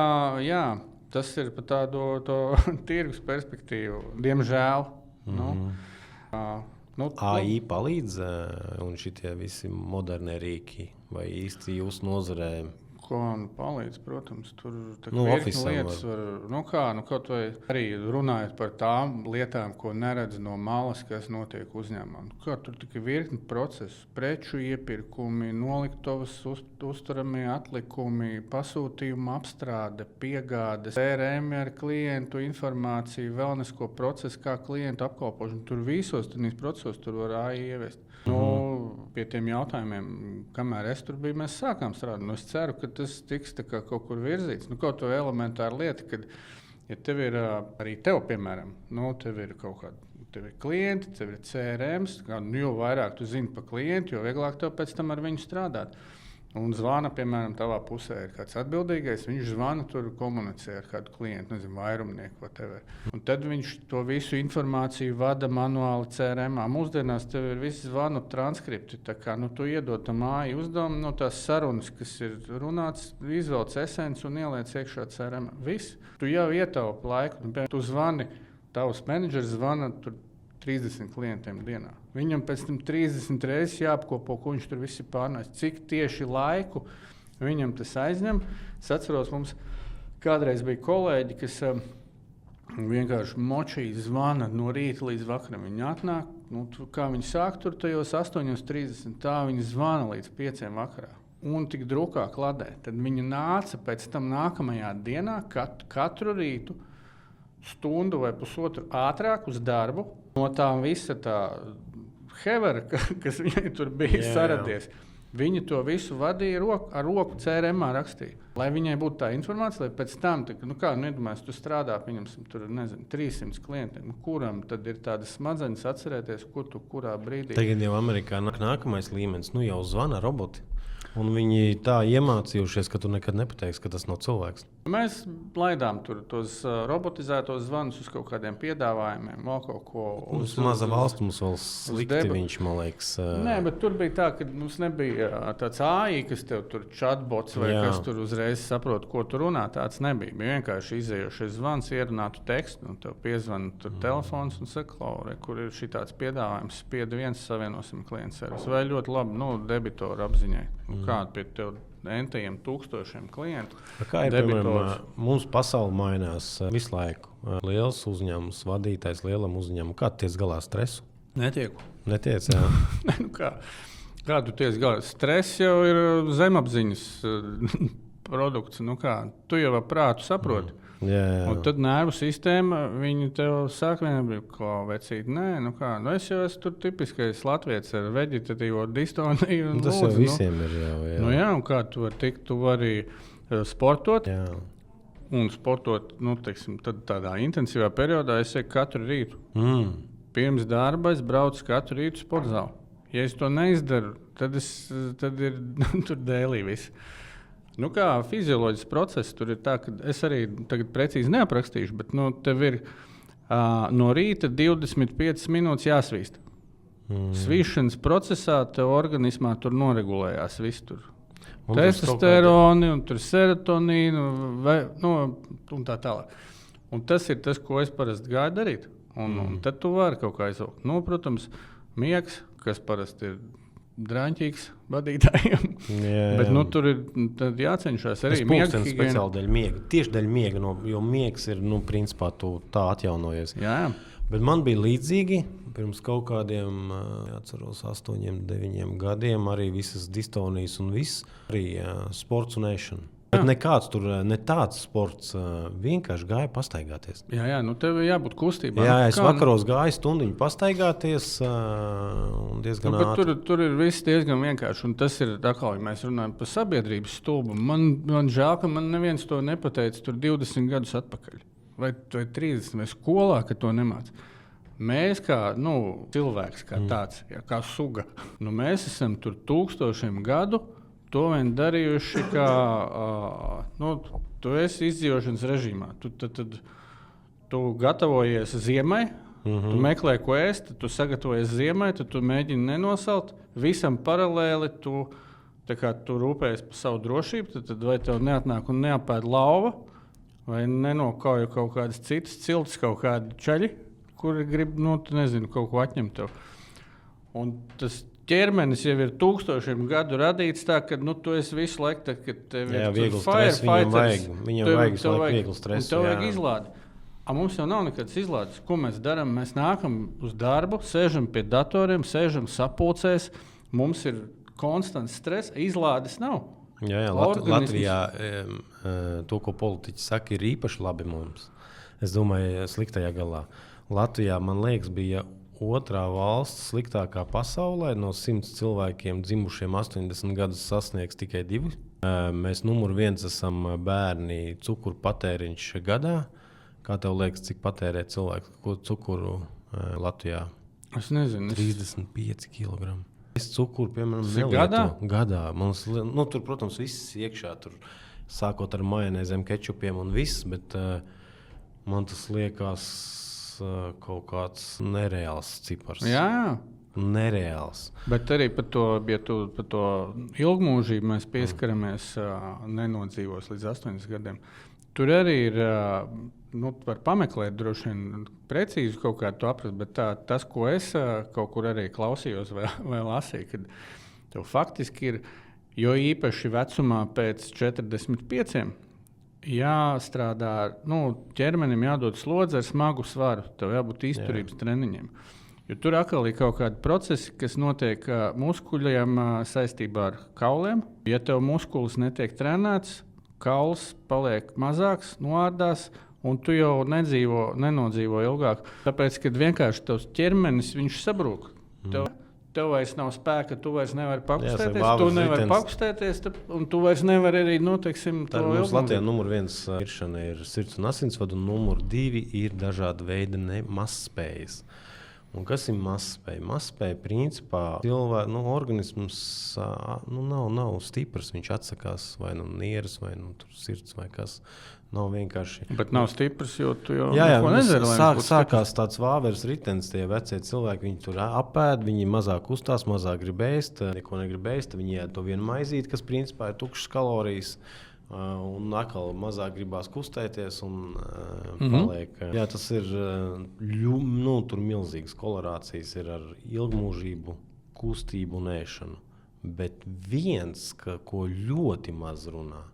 Speaker 1: tas ir par tādu tirgus perspektīvu. Diemžēl.
Speaker 2: AI palīdz un šitie visi modernie rīki vai īsti jūsu nozarē?
Speaker 1: Palīdz, protams, tur virkni lietas var, kaut vai arī runājot par tām lietām, ko neredz no malas, kas notiek uzņēmumam. Tur tikai virkni procesu, preču iepirkumi, noliktavas uzturamie atlikumi, pasūtījumu apstrāde, piegādes, CRM ar klientu informāciju, wellnesko procesu, kā klientu apkalpošanu. Tur visos procesos tur var AI ievest. Pie tiem jautājumiem, kamēr es tur biju, mēs sākām strādāt. Es ceru, ka tas tiks kaut kur virzīts. Kaut vai elementāra lieta, kad ja tev ir arī piemēram, tev ir kaut kādi tev ir klienti, tev ir CRM, jo vairāk tu zini par klientu, jo vieglāk tev pēc tam ar viņu strādāt. Un zvana, piemēram, tavā pusē ir kāds atbildīgais, viņš zvana, tur komunicē ar kādu klientu, vairumnieku vai tevi. Un tad viņš to visu informāciju vada manuāli CRM. Mūsdienās tev ir visi zvanu transkripti, tā kā tu iedod tam AI uzdevumu no tās sarunas, kas ir runāts, izvelc esenci un ieliec iekšā CRM. Viss. Tu jau ietaupi laiku. Tu zvani, tavs menedžers zvana tur 30 klientiem dienā. Viņam pēc tam 30 reizes jāapkopo, ko viņš tur visi pārnājas. Cik tieši laiku viņam tas aizņem. Es atceros, mums kādreiz bija kolēģi, kas vienkārši močīgi zvana no rīta līdz vakaram. Viņi atnāk, kā viņi sāk tur tajos 8:30, tā viņi zvana līdz 5 vakarā. Un tik drukā kladē. Tad viņi nāca pēc tam nākamajā dienā katru rītu stundu vai pusotru ātrāk uz darbu. No tā visa tā hevera, kas viņai tur bija saradies, viņi to visu vadīja ar roku CRM rakstīja. Lai viņai būtu tā informācija, lai pēc tam, nedomājies, tu strādā, pieņemsim, tur, 300 klientiem, kuram tad ir tādas smadzenes atcerēties, ko tu kurā brīdī.
Speaker 2: Tagad jau Amerikā nākamais līmenis, jau zvana roboti. Un viņi tā iemācījušies, ka tu nekad nepateiksi, ka tas nav cilvēks.
Speaker 1: Mēs laidām tos robotizētos zvanus uz kaut kādiem piedāvājumiem, vēl kaut ko.
Speaker 2: Uz maza valsts mums vēl slikti viņš, man liekas.
Speaker 1: Nē, bet tur bija tā, ka mums nebija tāds AI, kas tev tur chatbots vai kas tur uzreiz saprot, ko tu runā. Tāds nebija. Bija vienkārši izējošais zvans, ierunātu tekstu, un tev piezvana tur telefons un saka, Laure, kur ir šitāds piedāvājums, spieda viens, savienosim klientu servisu. Vai ļoti labi, debitoru apziņai. Kādu pie tev entajiem tūkstošiem klientu.
Speaker 2: Kā ir, piemēram, mums pasaule mainās visu laiku. Liels uzņēmums, vadītājs lielam uzņēmumam. Kā tu tiec galā stresu?
Speaker 1: Netieku.
Speaker 2: Netiec, jā.
Speaker 1: Kā tu tiec galā? Stress jau ir zemapziņas produkts. Tu jau ar prātu saproti. Un tad nervu sistēma, viņi tev saka, ko vecīt, es jau esmu tur tipiskais latviečs ar veģetatīvo distoniju.
Speaker 2: Tas jau visiem ir jau.
Speaker 1: Un kā tu vari tikt, tu vari sportot.
Speaker 2: Jā.
Speaker 1: Un sportot, tad tādā intensīvā periodā es eju katru rītu. Pirms darba es braucu katru rītu sporta zāli. Ja es to neizdaru, tad ir tur dēlī viss. Kā fizioloģisks process tur ir tā, ka es arī tagad precīzi neaprakstīšu, bet tev ir no rīta 25 minūtes jāsvīst. Svīšanas procesā tev organismā tur noregulējās viss tur. Testosteroni, un tur serotonīnu, un tā tālāk. Un tas ir tas, ko es parasti gāju darīt. Un tad tu vari kaut kā aizvilkt. Protams, miegs, kas parasti ir drāņķīgs vadītājiem. Bet tur ir jācenšas arī
Speaker 2: miega. Speciāli dēļ miega. Tieši dēļ miega, jo miegs ir, principā, tu tā atjaunojies.
Speaker 1: Jā.
Speaker 2: Bet man bija līdzīgi. Pirms kaut kādiem, atceros, 8, 9 gadiem arī visas distonijas un viss, arī sports un ēšana. Bet nekāds tur, ne tāds sports, vienkārši gāja pastaigāties.
Speaker 1: Jā, tev ir jābūt kustībā.
Speaker 2: Jā, es vakaros gāju stundiņu pastaigāties un diezgan ātri.
Speaker 1: Tur ir viss diezgan vienkārši, un tas ir atkal, ja mēs runājam par sabiedrības stulbu. Man žēl, ka man neviens to nepateica tur 20 gadus atpakaļ. Vai 30, vai skolā, ka to nemāc. Mēs kā cilvēks, kā tāds, kā suga, mēs esam tur tūkstošiem gadu to vien darījuši, kā tu esi izdzīvošanas režīmā. Tu gatavojies ziemai, tu meklē, ko ēst, tu sagatavojies ziemai, tu mēģini nenosalt. Visam paralēli tu rūpējies par savu drošību, tad vai tev neatnāk un neapēd lauva, vai nenokauja kaut kādas citas ciltis, kaut kādi čaļi, kuri grib, kaut ko atņemt tev. Un tas ķermenis jau ir tūkstošiem gadu radīts tā, ka tu esi visu laiku, kad tev ir
Speaker 2: firefighters. Viņam vajag vieglu stresu.
Speaker 1: Tev vajag izlādi. Mums jau nav nekādas izlādes. Ko mēs darām? Mēs nākam uz darbu, sēžam pie datoriem, sēžam sapulcēs. Mums ir konstants stress, izlādes nav.
Speaker 2: Jā, Latvijā to, ko politiķi saka, ir īpaši labi mums. Es domāju, sliktajā galā. Latvijā, man liekas, bija otrā valsts sliktākā pasaulē. No 100 cilvēkiem dzimušiem 80 gadus sasniegs tikai 2. Mēs numur 1 esam bērni cukuru patēriņš gadā. Kā tev liekas, cik patērē cilvēks cukuru Latvijā?
Speaker 1: Es nezinu.
Speaker 2: 35 kg. Es cukuru, piemēram, nelietu. Gadā? Tur, protams, viss iekšā, tur, sākot ar majonēzēm, kečupiem un viss, bet man tas liekas kaut kāds nereāls cipars.
Speaker 1: Jā.
Speaker 2: Nereāls.
Speaker 1: Bet arī par to ilgmūžību mēs pieskaramies nenodzīvos līdz 80 gadiem. Tur arī ir, var pameklēt droši vien precīzi kaut kādu to aprast, bet tas, ko es kaut kur arī klausījos vai lasīju, kad tev faktiski ir, jo īpaši vecumā pēc 45, jāstrādā, ķermenim jādod slodze ar smagu svaru. Tev jābūt izturības treniņiem. Jo tur atkal ir kaut kādi procesi, kas notiek muskuļiem saistībā ar kauliem. Ja tev muskulis netiek trenēts, kauls paliek mazāks, noārdās, un tu jau nenodzīvo ilgāk. Tāpēc, kad vienkārši tavs ķermenis, viņš sabrūk. Tev vairs nav spēka, tu vairs nevari pakustēties, tu nevari pakustēties, un tu vairs nevari arī, to
Speaker 2: ilgumu. Latvijā numur 1 iršana ir sirds un asinsvadu, un numur 2 ir dažādi veidi mazspējas. Un kas ir mazspēja? Mazspēja principā organisms nav stiprs, viņš atsakās vai nieras, vai sirds, vai kas. Nav vienkārši.
Speaker 1: Bet nav stiprs, jo tu jau neko nedari.
Speaker 2: Sākās tāds vāveres ritenis, tie vecie cilvēki, viņi tur apēd, viņi mazāk kustās, mazāk grib ēst, neko negrib ēst, viņi ēd to vienu maizīti, kas principā ir tukšas kalorijas, un atkal mazāk gribās kustēties un paliek. Jā, tas ir, tur milzīgas kolorācijas ir ar ilgmūžību, kustību un ēšanu. Bet viens, ko ļoti maz runā,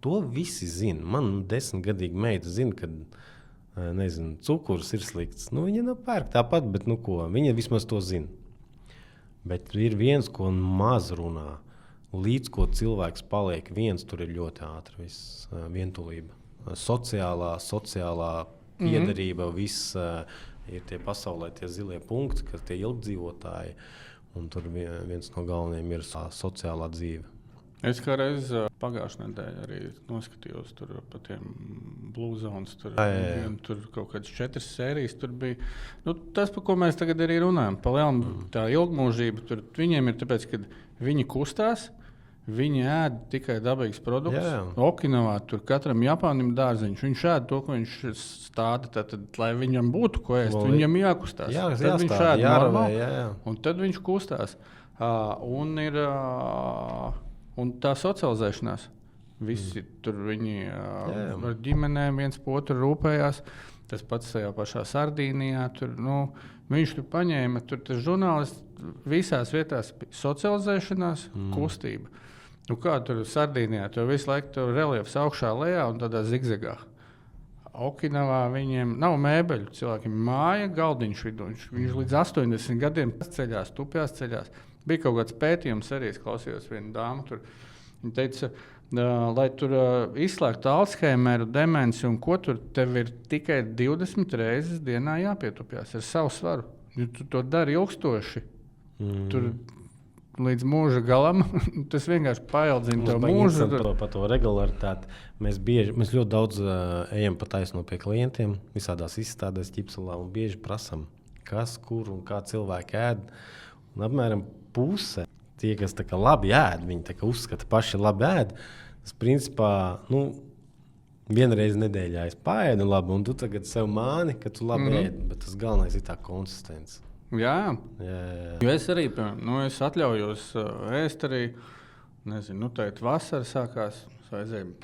Speaker 2: to visi zina. Man 10-gadīga meita zina, ka cukurs ir slikts. Viņa nav pērk tāpat, bet viņa vismaz to zina. Bet ir viens, ko maz runā. Līdz ko cilvēks paliek viens, tur ir ļoti ātri viss vientulība. sociālā piederība, viss ir tie pasaulē, tie zilie punkti, ka tie ilgdzīvotāji, un tur viens no galvenajiem ir sociālā dzīve.
Speaker 1: Es kā reiz pagājušajā nedēļā arī noskatījos par tiem Blue Zones. Tur kaut kādas 4 sērijas tur bija. Tas, par ko mēs tagad arī runājam, tā ilgmūžība, tur viņiem ir tāpēc, ka viņi kustās, viņi ēd tikai dabīgus produktus. Okinavā tur katram Japānim dārziņš. Viņš ēd to, ko viņš stāda, tad, lai viņam būtu ko ēst, viņam jākustās. Tad viņš ēd normāli, un tad viņš kustās. Un tā socializēšanās. Visi tur viņi ar ģimenēm viens par otru rūpējās. Tas pats tajā pašā Sardīnijā. Viņš tur paņēma, tas žurnālists visās vietās socializēšanās, kustība. Kā tur Sardīnijā? Tur visu laiku tur reliefs augšā lejā un tādā zigzagā. Okinavā viņiem nav mēbeļu. Cilvēkiem māja, galdiņš vidū. Viņš līdz 80 gadiem ceļās, tupjās ceļās. Bija kaut kāds pētījums, arī es klausījos vienu dāmu. Viņa teica, lai tur izslēgtu Alzheimeru, demenci un ko tur, tev ir tikai 20 reizes dienā jāpietupjās ar savu svaru. Ja tu to dari ilgstoši, tur līdz mūža galam, tas vienkārši paildzina tev mūžu.
Speaker 2: Par to regularitāti. Mēs ļoti daudz ejam pa taisno pie klientiem, visādās izstādēs, ķipselā, un bieži prasam, kas, kur un kā cilvēki ēd. Un apmēram puse tie, kas tā kā labi ēd, viņi tā kā uzskata paši labi ēd. Tas principā, vienreiz nedēļā es paēdu labi, un tu tagad sev māni, ka tu labi ēd, bet tas galvenais ir tā konsistence.
Speaker 1: Jā. Jo es arī, es atļaujos ēst arī, nezinu, tagad vasara sākās, aizējam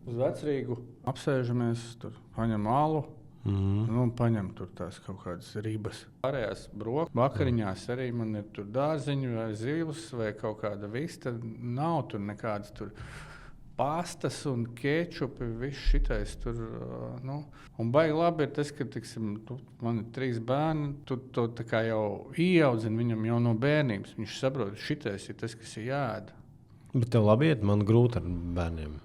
Speaker 1: uz Vecrīgu, apsēžamies, tur paņem alu. Paņem tur tās kaut kādas ribas. Pārējās vakariņās arī man ir tur dārziņi vai zivs vai kaut kāda vista. Nav tur nekādas tur pastas un kečupi, viss šitais tur. Un baigi labi ir tas, ka man ir 3 bērni, tu to tā kā jau ieaudzini viņam jau no bērnības. Viņš saprot, šitais ir tas, kas ir jāēd.
Speaker 2: Bet tev labi iet, man grūti ar bērniem.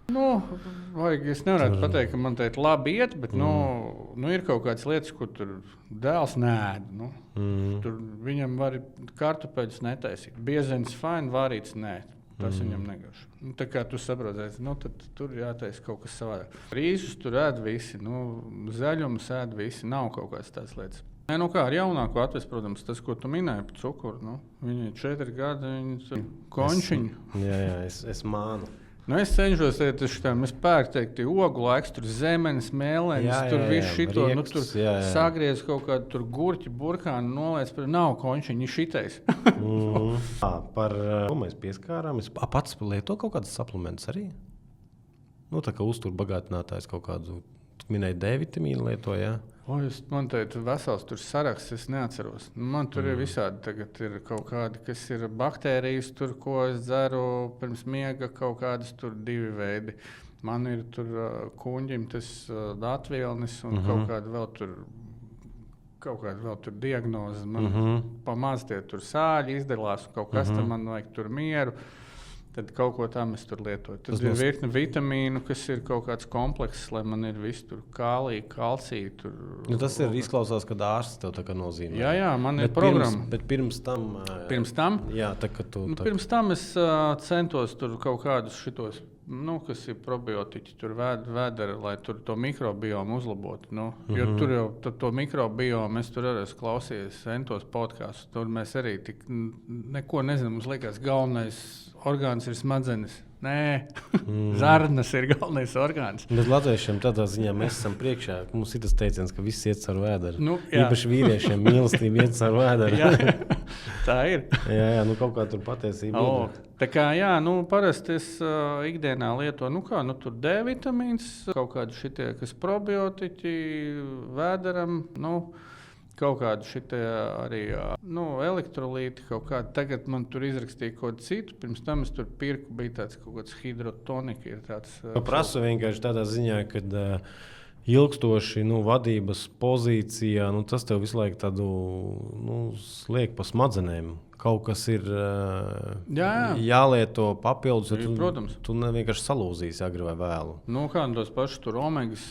Speaker 1: Es nevaru pateikt, ka man te labi iet, bet ir kaut kādas lietas, ko tur dēls neēd. Tur viņam var kartupeļus netaisīt. Biezenis fine, vārīts nē. Tas viņam negaršo. Tā kā tu saproti, tad tur jātaisa kaut kas savādāk. Rīsus tur ēd visi, zaļumus ēd visi, nav kaut kādas tādas lietas. Kā ar jaunāko atvest, protams, tas, ko tu minēji par cukuru. Viņi ir 4 gadi, viņi ir končiņi.
Speaker 2: Jā, es mānu.
Speaker 1: Es cenšos es pērku ogu laiks, tur zemenes, mēlēņas, tur viss šito, tur sagriez kaut kādu tur gurķi, burkāni, noliec, nav končiņi, ir šitais.
Speaker 2: Par ko mēs pieskārāmies? Pats lieto kaut kādas suplementus arī? Tā kā uzturbagātinātājs kaut kādu, minēja D-vitamīnu lieto, jā?
Speaker 1: Man te ir vesels saraksts, es neatceros. Man tur ir visādi. Tagad ir kaut kādi, kas ir baktērijas, tur, ko es dzeru pirms miega, kaut kādas tur 2 veidi. Man ir tur kuņģim tas datvielnis un kaut kāda vēl tur diagnoze. Man pamaz tie tur sāļi izdalās, kaut kas tam man vajag tur mieru. Tad kaut ko tam es tur lietoju. Tad ir virkne vitamīnu, kas ir kaut kāds komplekss, lai man ir viss tur kālija, kalcija.
Speaker 2: Tas ir izklausās, kad ārsts tev tā kā nozīmē.
Speaker 1: Jā, man ir programma.
Speaker 2: Bet pirms tam?
Speaker 1: Pirms tam?
Speaker 2: Jā,
Speaker 1: pirms tam es centos tur kaut kādus šitos, kas ir probiotiķi, tur vēdera, lai tur to mikrobiomu uzlabotu. Jo tur jau to mikrobiomu, es tur arī esmu klausījies entos podkastus. Tur mēs arī neko nezinām. Mums liekas, galvenais orgāns ir smadzenes. Nē, zarnas ir galvenais orgāns.
Speaker 2: Bet latviešiem tādā ziņā mēs esam priekšā. Mums ir tas teiciens, ka viss iet caur vēderu. Īpaši vīriešiem mīlestība iet caur vēderu.
Speaker 1: Tā ir.
Speaker 2: Jā, kaut kā tur patiesība ir.
Speaker 1: Tā kā, parasti es ikdienā lietoju, tur D-vitamīns, kaut kādi šitie, kas probiotiķi, vēderam, kaut kādu šitie arī elektrolīti kaut kādi. Tagad man tur izrakstīja kaut ko citu. Pirms tam es tur pirku, bija tāds kaut kāds hidrotonika.
Speaker 2: Prasu vienkārši tādā ziņā, kad ilgstoši vadības pozīcijā, tas tev visu laiku tādu sliek pa smadzenēm. kaut kas ir jālieto papildus, jo tu vienkārši salūzīsi agri vai vēlu.
Speaker 1: Kā tos pašus tur omegas.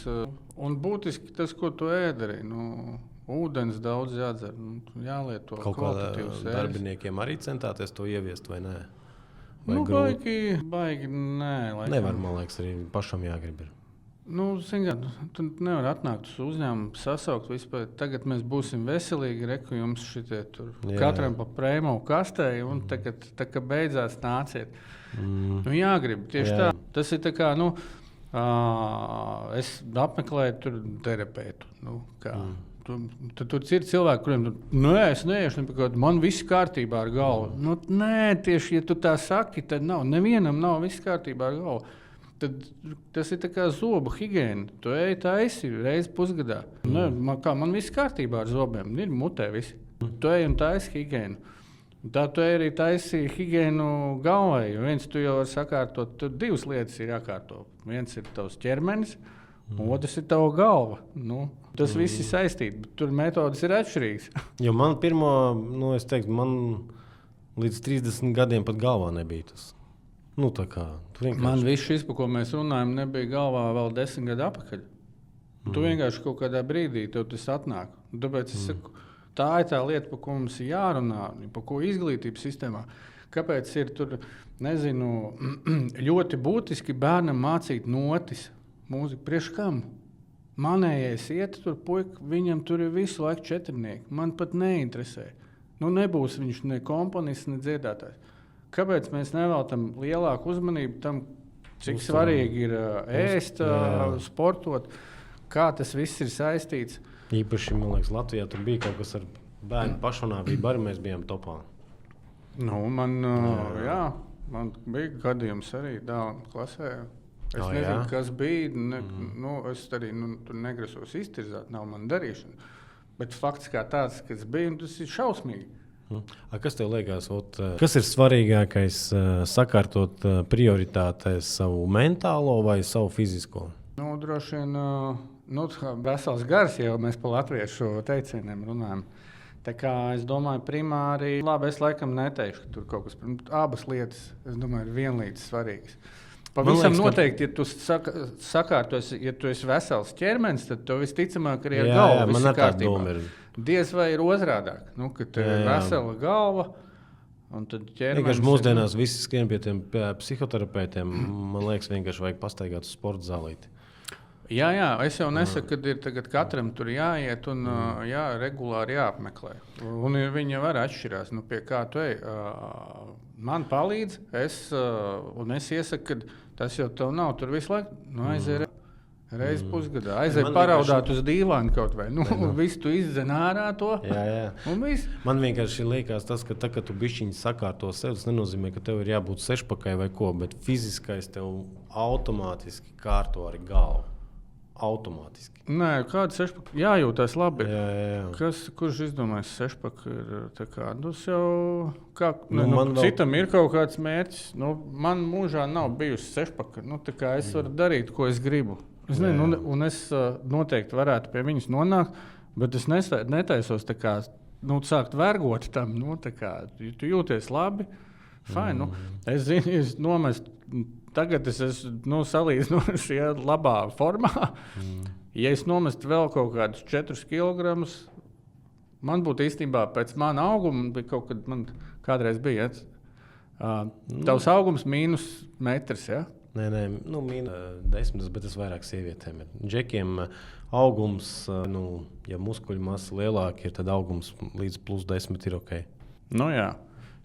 Speaker 1: Un būtiski tas, ko tu ēd arī. Ūdens daudz jādzer, jālieto
Speaker 2: kaut kvalitatīvs. Kaut kā darbiniekiem arī centāties to ieviest vai nē?
Speaker 1: Baigi nē. Laikam.
Speaker 2: Nevar, man liekas, arī pašam jāgrib.
Speaker 1: Tu nevari atnākt uz uzņēmumu, sasaukt vispār. Tagad mēs būsim veselīgi, reku jums šitie tur. Katram pa prēmo kastēji, un tagad, tā kā beidzās nāciet. Jāgrib, tieši tā. Tas ir tā kā, es apmeklēju tur terapeitu. Tur ir cilvēki, kuriem es neiešu, man viss kārtībā ar galvu. Nē, tieši, ja tu tā saki, tad nav. Nevienam nav viss kārtībā ar galvu. Tad tas ir kā zobu higiēna. Tu ej taisi reizi pusgadā. Man viss kārtībā ar zobiem. Ir mutē visi. Tu ej un taisi higiēnu. Tā tu ej arī taisi higiēnu galvai. Viens tu jau var sakārtot. Tur divas lietas ir jākārto. Viens ir tavs ķermenis, otrs ir tava galva. Tas viss ir saistīts. Tur metodas ir atšķirīgas.
Speaker 2: Jo man es teiktu, man līdz 30 gadiem pat galvā nebija tas.
Speaker 1: Man viss šis, par ko mēs runājam, nebija galvā vēl 10 gadu atpakaļ. Tu vienkārši kaut kādā brīdī tev tas atnāk. Tāpēc es saku, tā ir tā lieta, par ko mums ir jārunā, par ko izglītības sistēmā. Kāpēc ir tur, ļoti būtiski bērnam mācīt notis, mūziku priekš kam? Manējais iet tur puika, viņam tur ir visu laiku četrnieki. Man pat neinteresē. Nebūs viņš ne komponists, ne dziedātājs. Kāpēc mēs neveltam lielāku uzmanību tam, cik svarīgi ir ēst, sportot, kā tas viss ir saistīts?
Speaker 2: Īpaši, man liekas, Latvijā tur bija kaut kas ar bērnu pašnāvību, arī mēs bijām topā.
Speaker 1: Man bija gadījums arī dēlam klasē. Es nezinu, kas bija. Es arī tur negrasos iztirzāt, nav man darīšana. Bet fakts kā tāds, kas bija, tas ir šausmīgi.
Speaker 2: Kas tev liekas, kas ir svarīgākais sakārtot prioritātēs savu mentālo vai savu fizisko?
Speaker 1: Droši vien vesels gars, jau mēs pa latviešu teicieniem runājam. Tā kā es domāju, primāri, es laikam neteikšu, ka tur kaut kas, abas lietas, es domāju, ir vienlīdz svarīgas. Pavisam noteikti, ja tu sakārtos, ja tu esi vesels ķermenis, tad tu visticamāk arī ar galvu viss ir kārtībā. Diez vai ir otrādāk, kad tev ir vesela galva, un tad ķermenis...
Speaker 2: Vienkārši mūsdienās visi skrien pie tiem psihoterapeitiem, man liekas, vienkārši vajag pastaigāt uz sporta zālīti.
Speaker 1: Jā, es jau nesaku, ka ir tagad katram tur jāiet un regulāri jāapmeklē. Un viņi var atšķirās, pie kā tu ej. Man palīdz, es iesaku, ka tas jau tev nav tur visu laiku, aiziet reizi pusgadā. Aiziet paraudāt uz dīvānu kaut vai. Visu tu izdzen ārā to.
Speaker 2: Jā. Man vienkārši liekas tas, ka tā, kad tu bišķiņi sakārto sev, tas nenozīmē, ka tev ir jābūt sešpakai vai ko, bet fiziskais tev automātiski kārto arī galvu. Automātiski.
Speaker 1: Nē, kāda sešpaka? Jājūtās labi.
Speaker 2: Jā.
Speaker 1: Kurš izdomājis sešpaka ir tā kā, citam ir kaut kāds mērķis. Man mūžā nav bijusi sešpaka. Tā kā es varu darīt, ko es gribu. Es nezinu, un es noteikti varētu pie viņas nonākt, bet es netaisos tā kā, sākt vergot tam. Tu jūties labi, fine. Es zinu, es nomestu. Tagad es esmu salīdzinoši labā formā. Ja es nomestu vēl kaut kādus 4 kg, man būtu īstenībā pēc mana auguma, bija kaut kad man kādreiz bija. Tavs augums mīnus metrs, ja?
Speaker 2: Nē, mīnus 10, bet tas vairāk sievietēm ir. Džekiem augums, ja muskuļu masa lielāka ir, tad augums līdz plus 10 ir ok.
Speaker 1: Jā.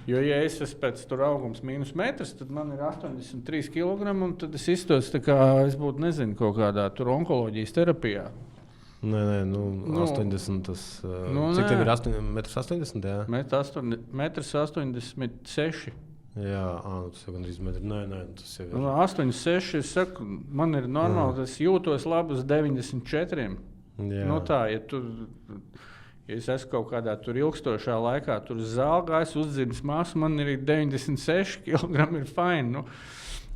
Speaker 1: Jo, ja es esmu pēc tur augums mīnus metrs, tad man ir 83 kg, un tad es iztos tā kā es būtu, nezinu, kaut kādā tur onkoloģijas terapijā.
Speaker 2: Nē, 80 tas... cik tev ir 80 jā?
Speaker 1: 1,86 m.
Speaker 2: Jā, tas jau gandrīz metri. Nē, tas jau ir...
Speaker 1: 86, es saku, man ir normāli, es jūtos labi uz 94.
Speaker 2: Jā.
Speaker 1: Tā, ja tu... Ja es esmu kaut kādā tur ilgstošā laikā, tur uz zāli gājis, uzdzimis māsu, man ir 96 kg, ir fine.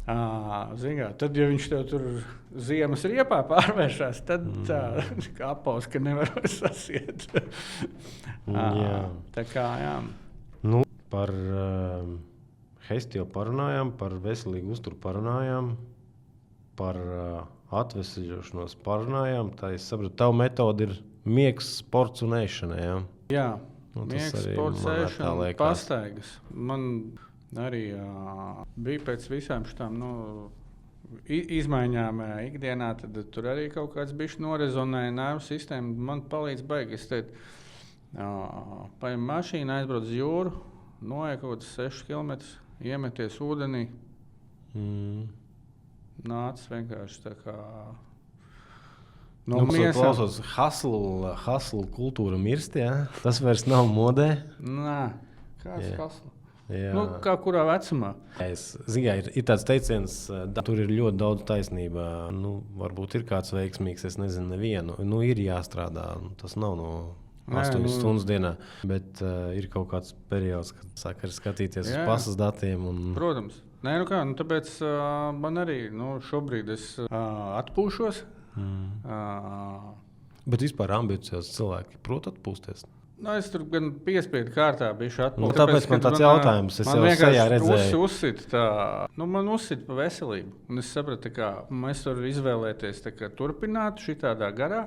Speaker 1: Tad, ja viņš tev tur ziemas riepā pārvēršās, tad tā kā apaus, ka nevar sasiet. Tā kā, jā.
Speaker 2: Par Hestio parunājām, par veselīgu uzturu parunājām, par atvesļošanos parunājām. Tā es sapratu, tavu metodi ir miegs, sports un ēšana, jā?
Speaker 1: Jā,
Speaker 2: Nu, tas
Speaker 1: miegs,
Speaker 2: arī
Speaker 1: sports,
Speaker 2: man tā
Speaker 1: ēšana,
Speaker 2: liekas.
Speaker 1: pastaigas. Man arī bija pēc visām šitām izmaiņām ikdienā, tad tur arī kaut kāds bišķi norezonēja nervu sistēmu. Man palīdz baigi. Es teicu, paņem mašīnu, aizbrauc uz jūru, noiet kaut kāds 6 km, iemeties ūdenī. Nāc vienkārši tā kā
Speaker 2: Mums klausos, hustle kultūra mirst, jā? Tas vairs nav modē.
Speaker 1: Nē, kāds hustle?
Speaker 2: Jā.
Speaker 1: Nu, kā kurā vecumā?
Speaker 2: Ir tāds teiciens, tur ir ļoti daudz taisnība. Nu, varbūt ir kāds veiksmīgs, es nezinu, nevienu. Nu, ir jāstrādā, tas nav no 8 stundas dienā. Bet ir kaut kāds periods, kad sāk arī skatīties uz pasas datiem. Un...
Speaker 1: Protams. Nē, nu kā, nu tāpēc man arī šobrīd es atpūšos.
Speaker 2: Bet vispār ambiciozi cilvēki prot atpūsties.
Speaker 1: Nu, es tur gan piespiedu kārtā biju atpūsties.
Speaker 2: Nu, tāpēc man tāds jautājums, es jau sejā redzēju.
Speaker 1: Man uzsita pa veselību. Un es sapratu, ka mēs varam izvēlēties turpināt šitādā garā.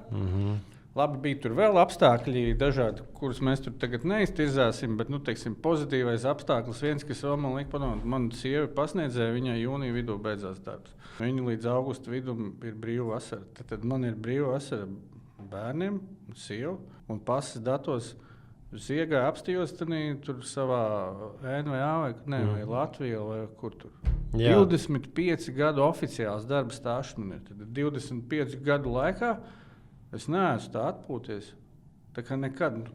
Speaker 1: Labi, bija tur vēl apstākļi dažādi, kurus mēs tur tagad neiztirzāsim, bet, teiksim, pozitīvais apstākļus viens, kas vēl man lika padomāt, man sieva pasniedzēja, viņai jūnija vidū beidzās darbs. Viņa līdz augusta vidum ir brīva vasara. Tad man ir brīva vasara bērniem, sieva, un pasas datos iegāja apstījos tur savā NVA vai Latvijā vai kur tur. Jā. 25 gadu oficiāls darba stāsts man ir. Tad 25 gadu laikā es neesmu tā atpūties. Tā kā nekad.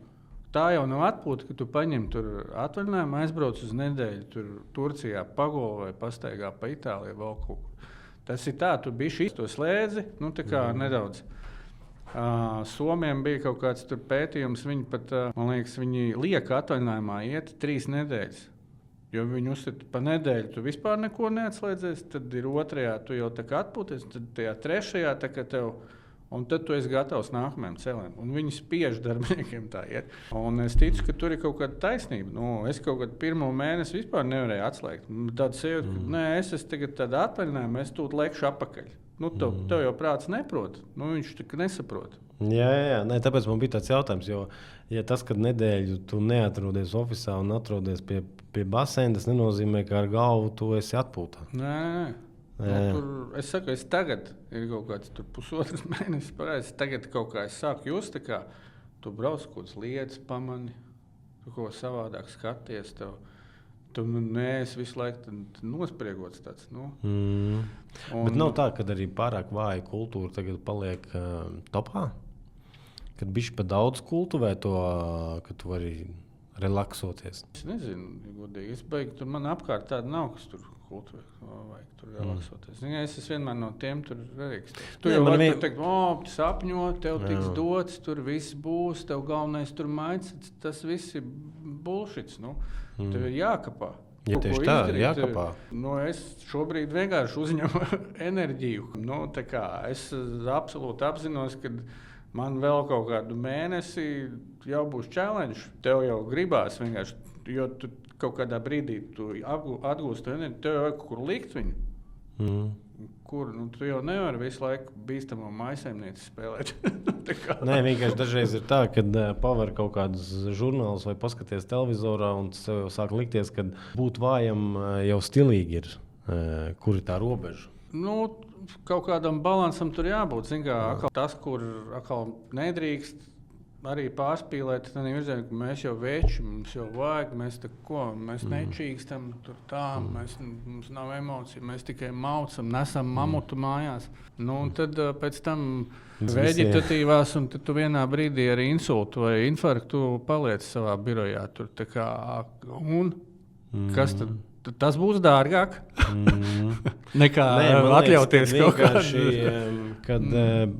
Speaker 1: Tā jau nav atpūta, ka tu paņem tur atvaļinājumu, aizbrauc uz nedēļu tur Turcijā, pagolo vai pastaigā pa Itāliju vēl kaut kur. Tas ir tā, tu bišķi to slēdzi, tā kā nedaudz. Somiem bija kaut kāds tur pētījums, viņi pat, man liekas, viņi lieka atvaļinājumā iet 3 nedēļas. Jo viņi uzsita pa nedēļu, tu vispār neko neatslēdzies, tad ir 2. tu jau tā kā atpūties, tad tajā 3. tā kā tev... Un tad tu esi gatavs nākamajam cēlienam. Un viņi spiež darbiniekiem tā iet. Un es ticu, ka tur ir kaut kāda taisnība. Es kaut kādu 1. mēnesi vispār nevarēju atslēgt. Tāda sajūta, ka es esmu tagad tādā atvaļinājumā, es tūlīt lekšu apakaļ. Tev jau prāts neprot. Viņš tā nesaprot.
Speaker 2: Jā. Nē, tāpēc man bija tāds jautājums, jo ja tas, kad nedēļu tu neatrodies ofisā un atrodies pie baseina, tas nenozīmē, ka ar galvu tu esi atpūtā.
Speaker 1: Nē. Es saku, es tagad ir kaut kāds 1,5 mēnesis parādījis. Tagad kaut kā es sāku just, kā tu brauc kaut kādas lietas, pamani, tu ko savādāk skaties. Tu neesi visu laiku nospriegots tāds.
Speaker 2: Bet nav tā, ka arī pārāk vāja kultūra tagad paliek topā? Kad bišķi pa daudz kultivē to, ka tu vari relaksoties?
Speaker 1: Es nezinu, godīgi. Tur man apkārt tāda nav, kas tur kultivē. Vajag tur relaksoties. Es esmu vienmēr no tiem tur rīkstos. Tu jau vari teikt, sapņo, tev tiks dots, tur viss būs, tev galvenais tur maicis. Tas viss ir bullshits. Tev ir jākapā.
Speaker 2: Ja tieši tā, ir jākapā.
Speaker 1: Es šobrīd vienkārši uzņemu enerģiju. Es absolūti apzinos, ka man vēl kaut kādu mēnesi jau būs challenge. Tev jau gribās vienkārši, jo tu kaut kādā brīdī tu atgūsti enerģiju, tev jau kaut kur likt viņu. Kur, tu jau nevari visu laiku bīstamo maisaimnieci spēlēt.
Speaker 2: Nē, vienkārši dažreiz ir tā, kad paver kaut kādus žurnālus vai paskaties televizorā un tas jau sāk likties, ka būt vājam jau stilīgi ir. Kur ir tā robeža?
Speaker 1: Kaut kādam balansam tur jābūt. Tas, kur nedrīkst arī pārspīlēt, tad virzienā, ka mēs jau veči, mums jau vajag, mēs nečīkstam, mums nav emociju, mēs tikai maucam, nesam mamutu mājās. Un tad pēc tam veģetatīvās, un tad tu vienā brīdī ar insultu vai infarktu paliec savā birojā. Kas tad? Tas būs dārgāk nekā atļauties kaut kādu.
Speaker 2: Kad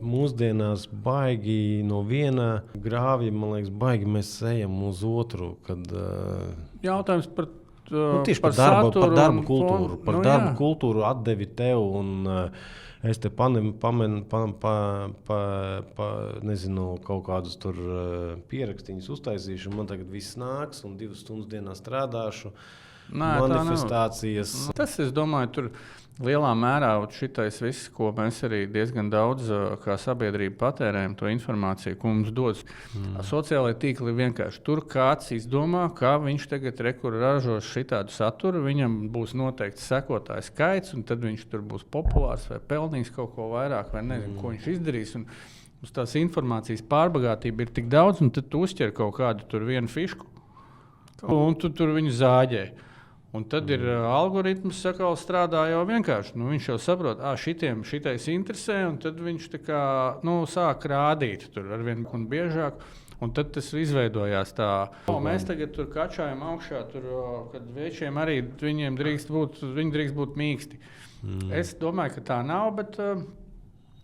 Speaker 2: mūsdienās baigi no viena grāvja, man liekas, baigi mēs ejam uz otru.
Speaker 1: Jautājums par
Speaker 2: tieši par darba kultūru. Par darba kultūru atdevi tev un Es te nezinu, kaut kādus tur pierakstīņus uztaisīšu, un man tagad viss nāks, un 2 stundas dienā strādāšu. Manifestācijas.
Speaker 1: Tas, es domāju, tur lielā mērā šitais viss, ko mēs arī diezgan daudz kā sabiedrība patērējam, to informāciju, ko mums dos. Sociālajie tīkli vienkārši tur kāds izdomā, kā viņš tagad ražos šitādu saturu, viņam būs noteikti sekotāju skaits, un tad viņš tur būs populārs vai pelnīs kaut ko vairāk, vai nezinu, ko viņš izdarīs. Un uz tās informācijas pārbagātība ir tik daudz, un tad tu uzķer kaut kādu tur vienu fišku, un tu tur viņu zāģē. Un tad ir algoritms, kas strādā jau vienkārši. Viņš jau saprot, ka šitais interesē, un tad viņš kā, sāk rādīt tur ar vien biežāk. Un tad tas izveidojās tā. Mēs tagad tur kačājam augšā, kad večiem arī viņiem drīkst būt mīksti. Es domāju, ka tā nav, bet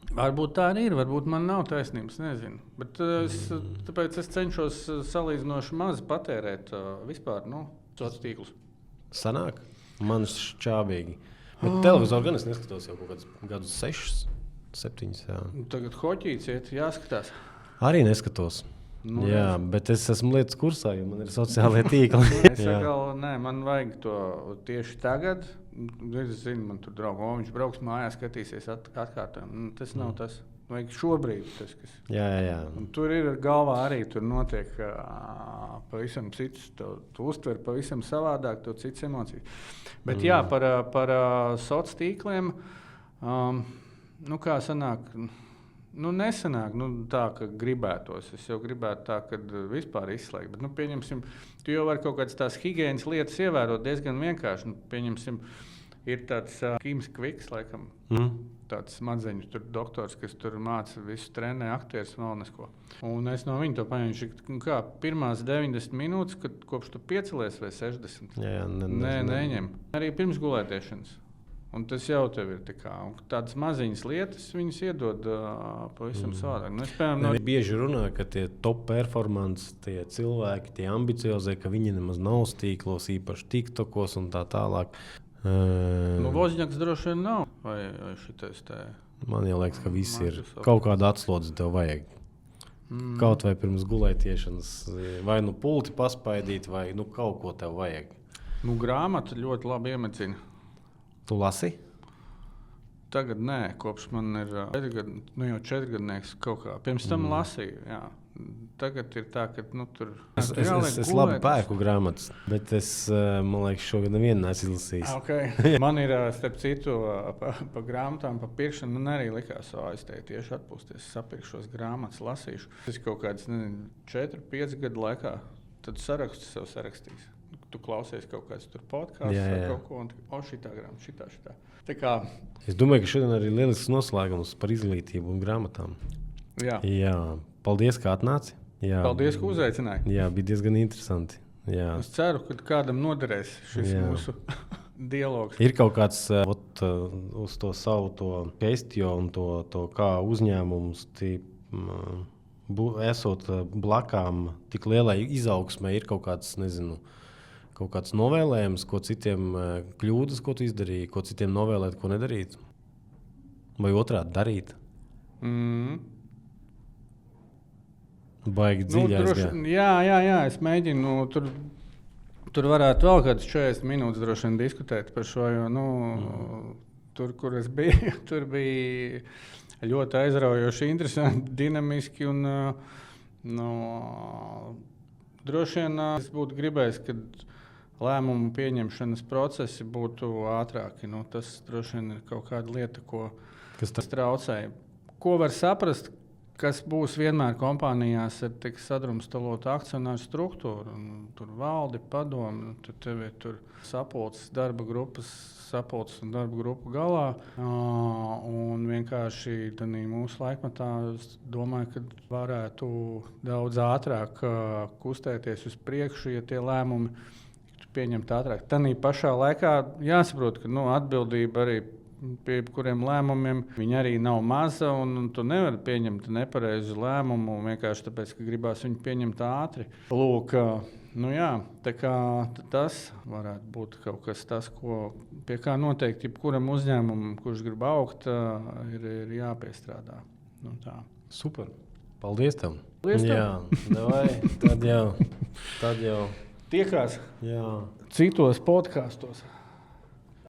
Speaker 1: varbūt tā arī ir. Varbūt man nav taisnības, nezinu. Bet tāpēc es cenšos salīdzinoši maz patērēt vispār sociālos tīklus.
Speaker 2: Sanāk, man šķābīgi. Bet televizoru gan es neskatos jau kaut kādus gadus 6, 7. Jā.
Speaker 1: Tagad hoķīts iet, jāskatās.
Speaker 2: Arī neskatos. Jā, bet es esmu lietas kursā, jo man ir sociālie tīkli.
Speaker 1: Es saku, man vajag to tieši tagad. Es zinu, man tur draugu, viņš brauks mājās, skatīsies atkārtojumu. Tas nav tas. Vajag šobrīd tas, kas.
Speaker 2: Jā.
Speaker 1: Un tur ir galvā arī, tur notiek pavisam cits, tu uztver pavisam savādāk, to citas emocijas. Bet jā, par sociāliem tīkliem, kā sanāk, nesanāk tā, ka gribētos. Es jau gribētu tā, ka vispār izslēgt. Bet, pieņemsim, tu jau vari kaut kādas tās higienas lietas ievērot diezgan vienkārši. Pieņemsim, ir tāds Kims Kviks, laikam. Tāds smadzeņu doktors, kas tur māca visu, trenē aktierus un vēl nesko. Un es no viņa to paņēmu, kā pirmās 90 minūtes, kad kopš tu piecelies vai 60.
Speaker 2: Jā,
Speaker 1: neņem. Arī pirms gulētiešanas. Un tas jau tev ir tādas maziņas lietas, viņas iedod pavisam savādāk.
Speaker 2: Bieži runā, ka tie top performance, tie cilvēki, tie ambiciozie, ka viņi nemaz nav tīklos, īpaši TikTokos un tā tālāk.
Speaker 1: Vozņaks droši vien nav. Vai šitais tā?
Speaker 2: Man jau liekas, ka viss ir. Kaut kāda atslodze tev vajag. Kaut vai pirms gulētiešanas, vai pulti paspaidīt, vai kaut ko tev vajag.
Speaker 1: Grāmata ļoti labi iemecina.
Speaker 2: Tu lasi?
Speaker 1: Tagad nē, kopš man ir 4 gadnieks kaut kā. Pirms tam lasīju, jā. Tagad ir tā, ka tur
Speaker 2: es labi pērku grāmatas, bet man liekas, šogad nevienu neesmu izlasījis.
Speaker 1: Okay. Man ir, starp citu, pa grāmatām, pa pirkšanu, man arī likās, es tieši atpūsties, sapirkšos grāmatas, lasīšu. Tas kaut kāds 4-5 gadu laikā, tad sarakstu sev sarakstīs. Tu klausies kaut kāds tur podcasts vai kaut ko, un šitā grāmata, šitā. Tā kā...
Speaker 2: Es domāju, ka šodien arī lielisks noslēgums par izglītību un grāmatām. Jā. Paldies, ka atnāci. Jā.
Speaker 1: Paldies, ka uzaicināji.
Speaker 2: Jā, bija diezgan interesanti. Jā.
Speaker 1: Es ceru, ka kādam noderēs šis mūsu dialogs.
Speaker 2: Ir kaut kāds uz to savu to Hestio un to kā uzņēmums, esot blakām tik lielai izaugsmē, ir kaut kāds, kaut kāds novēlējums, ko citiem kļūdas, ko tu izdarīji, ko citiem novēlēt, ko nedarīt? Vai otrādi darīt? Baigi dziļi aizgāja.
Speaker 1: Jā, es mēģinu. Tur varētu vēl kādas 40 minūtes droši vien diskutēt par šo, jo tur, kur es biju, tur bija ļoti aizraujoši, interesanti, dinamiski. Un, droši vien es būtu gribējis, ka lēmumu pieņemšanas procesi būtu ātrāki. Tas droši vien ir kaut kāda lieta, kas traucēja. Ko var saprast? Kas būs vienmēr kompānijās ar tik sadrumstalotu akcionāru struktūru. Tur valdi, padomi, tev ir tur sapulces, darba grupas, sapulces un darba grupu galā. Un vienkārši mūsu laikmatā es domāju, ka varētu daudz ātrāk kustēties uz priekšu, ja tie lēmumi pieņemt ātrāk. Tanī pašā laikā jāsaprot, ka atbildība arī pie kuriem lēmumiem viņi arī nav maza, un tu nevari pieņemt nepareizu lēmumu vienkārši tāpēc, ka gribās viņu pieņemt ātri. Lūk, Nu jā, tā kā tas varētu būt kaut kas tāds, pie kā noteikti jebkuram uzņēmumam, kurš grib augt, ir jāpiestrādā. Nu, tā.
Speaker 2: Super. Paldies tev.
Speaker 1: Paldies tev.
Speaker 2: Jā, davai, tad jau.
Speaker 1: Tiekās
Speaker 2: Jā.
Speaker 1: citos podkastos.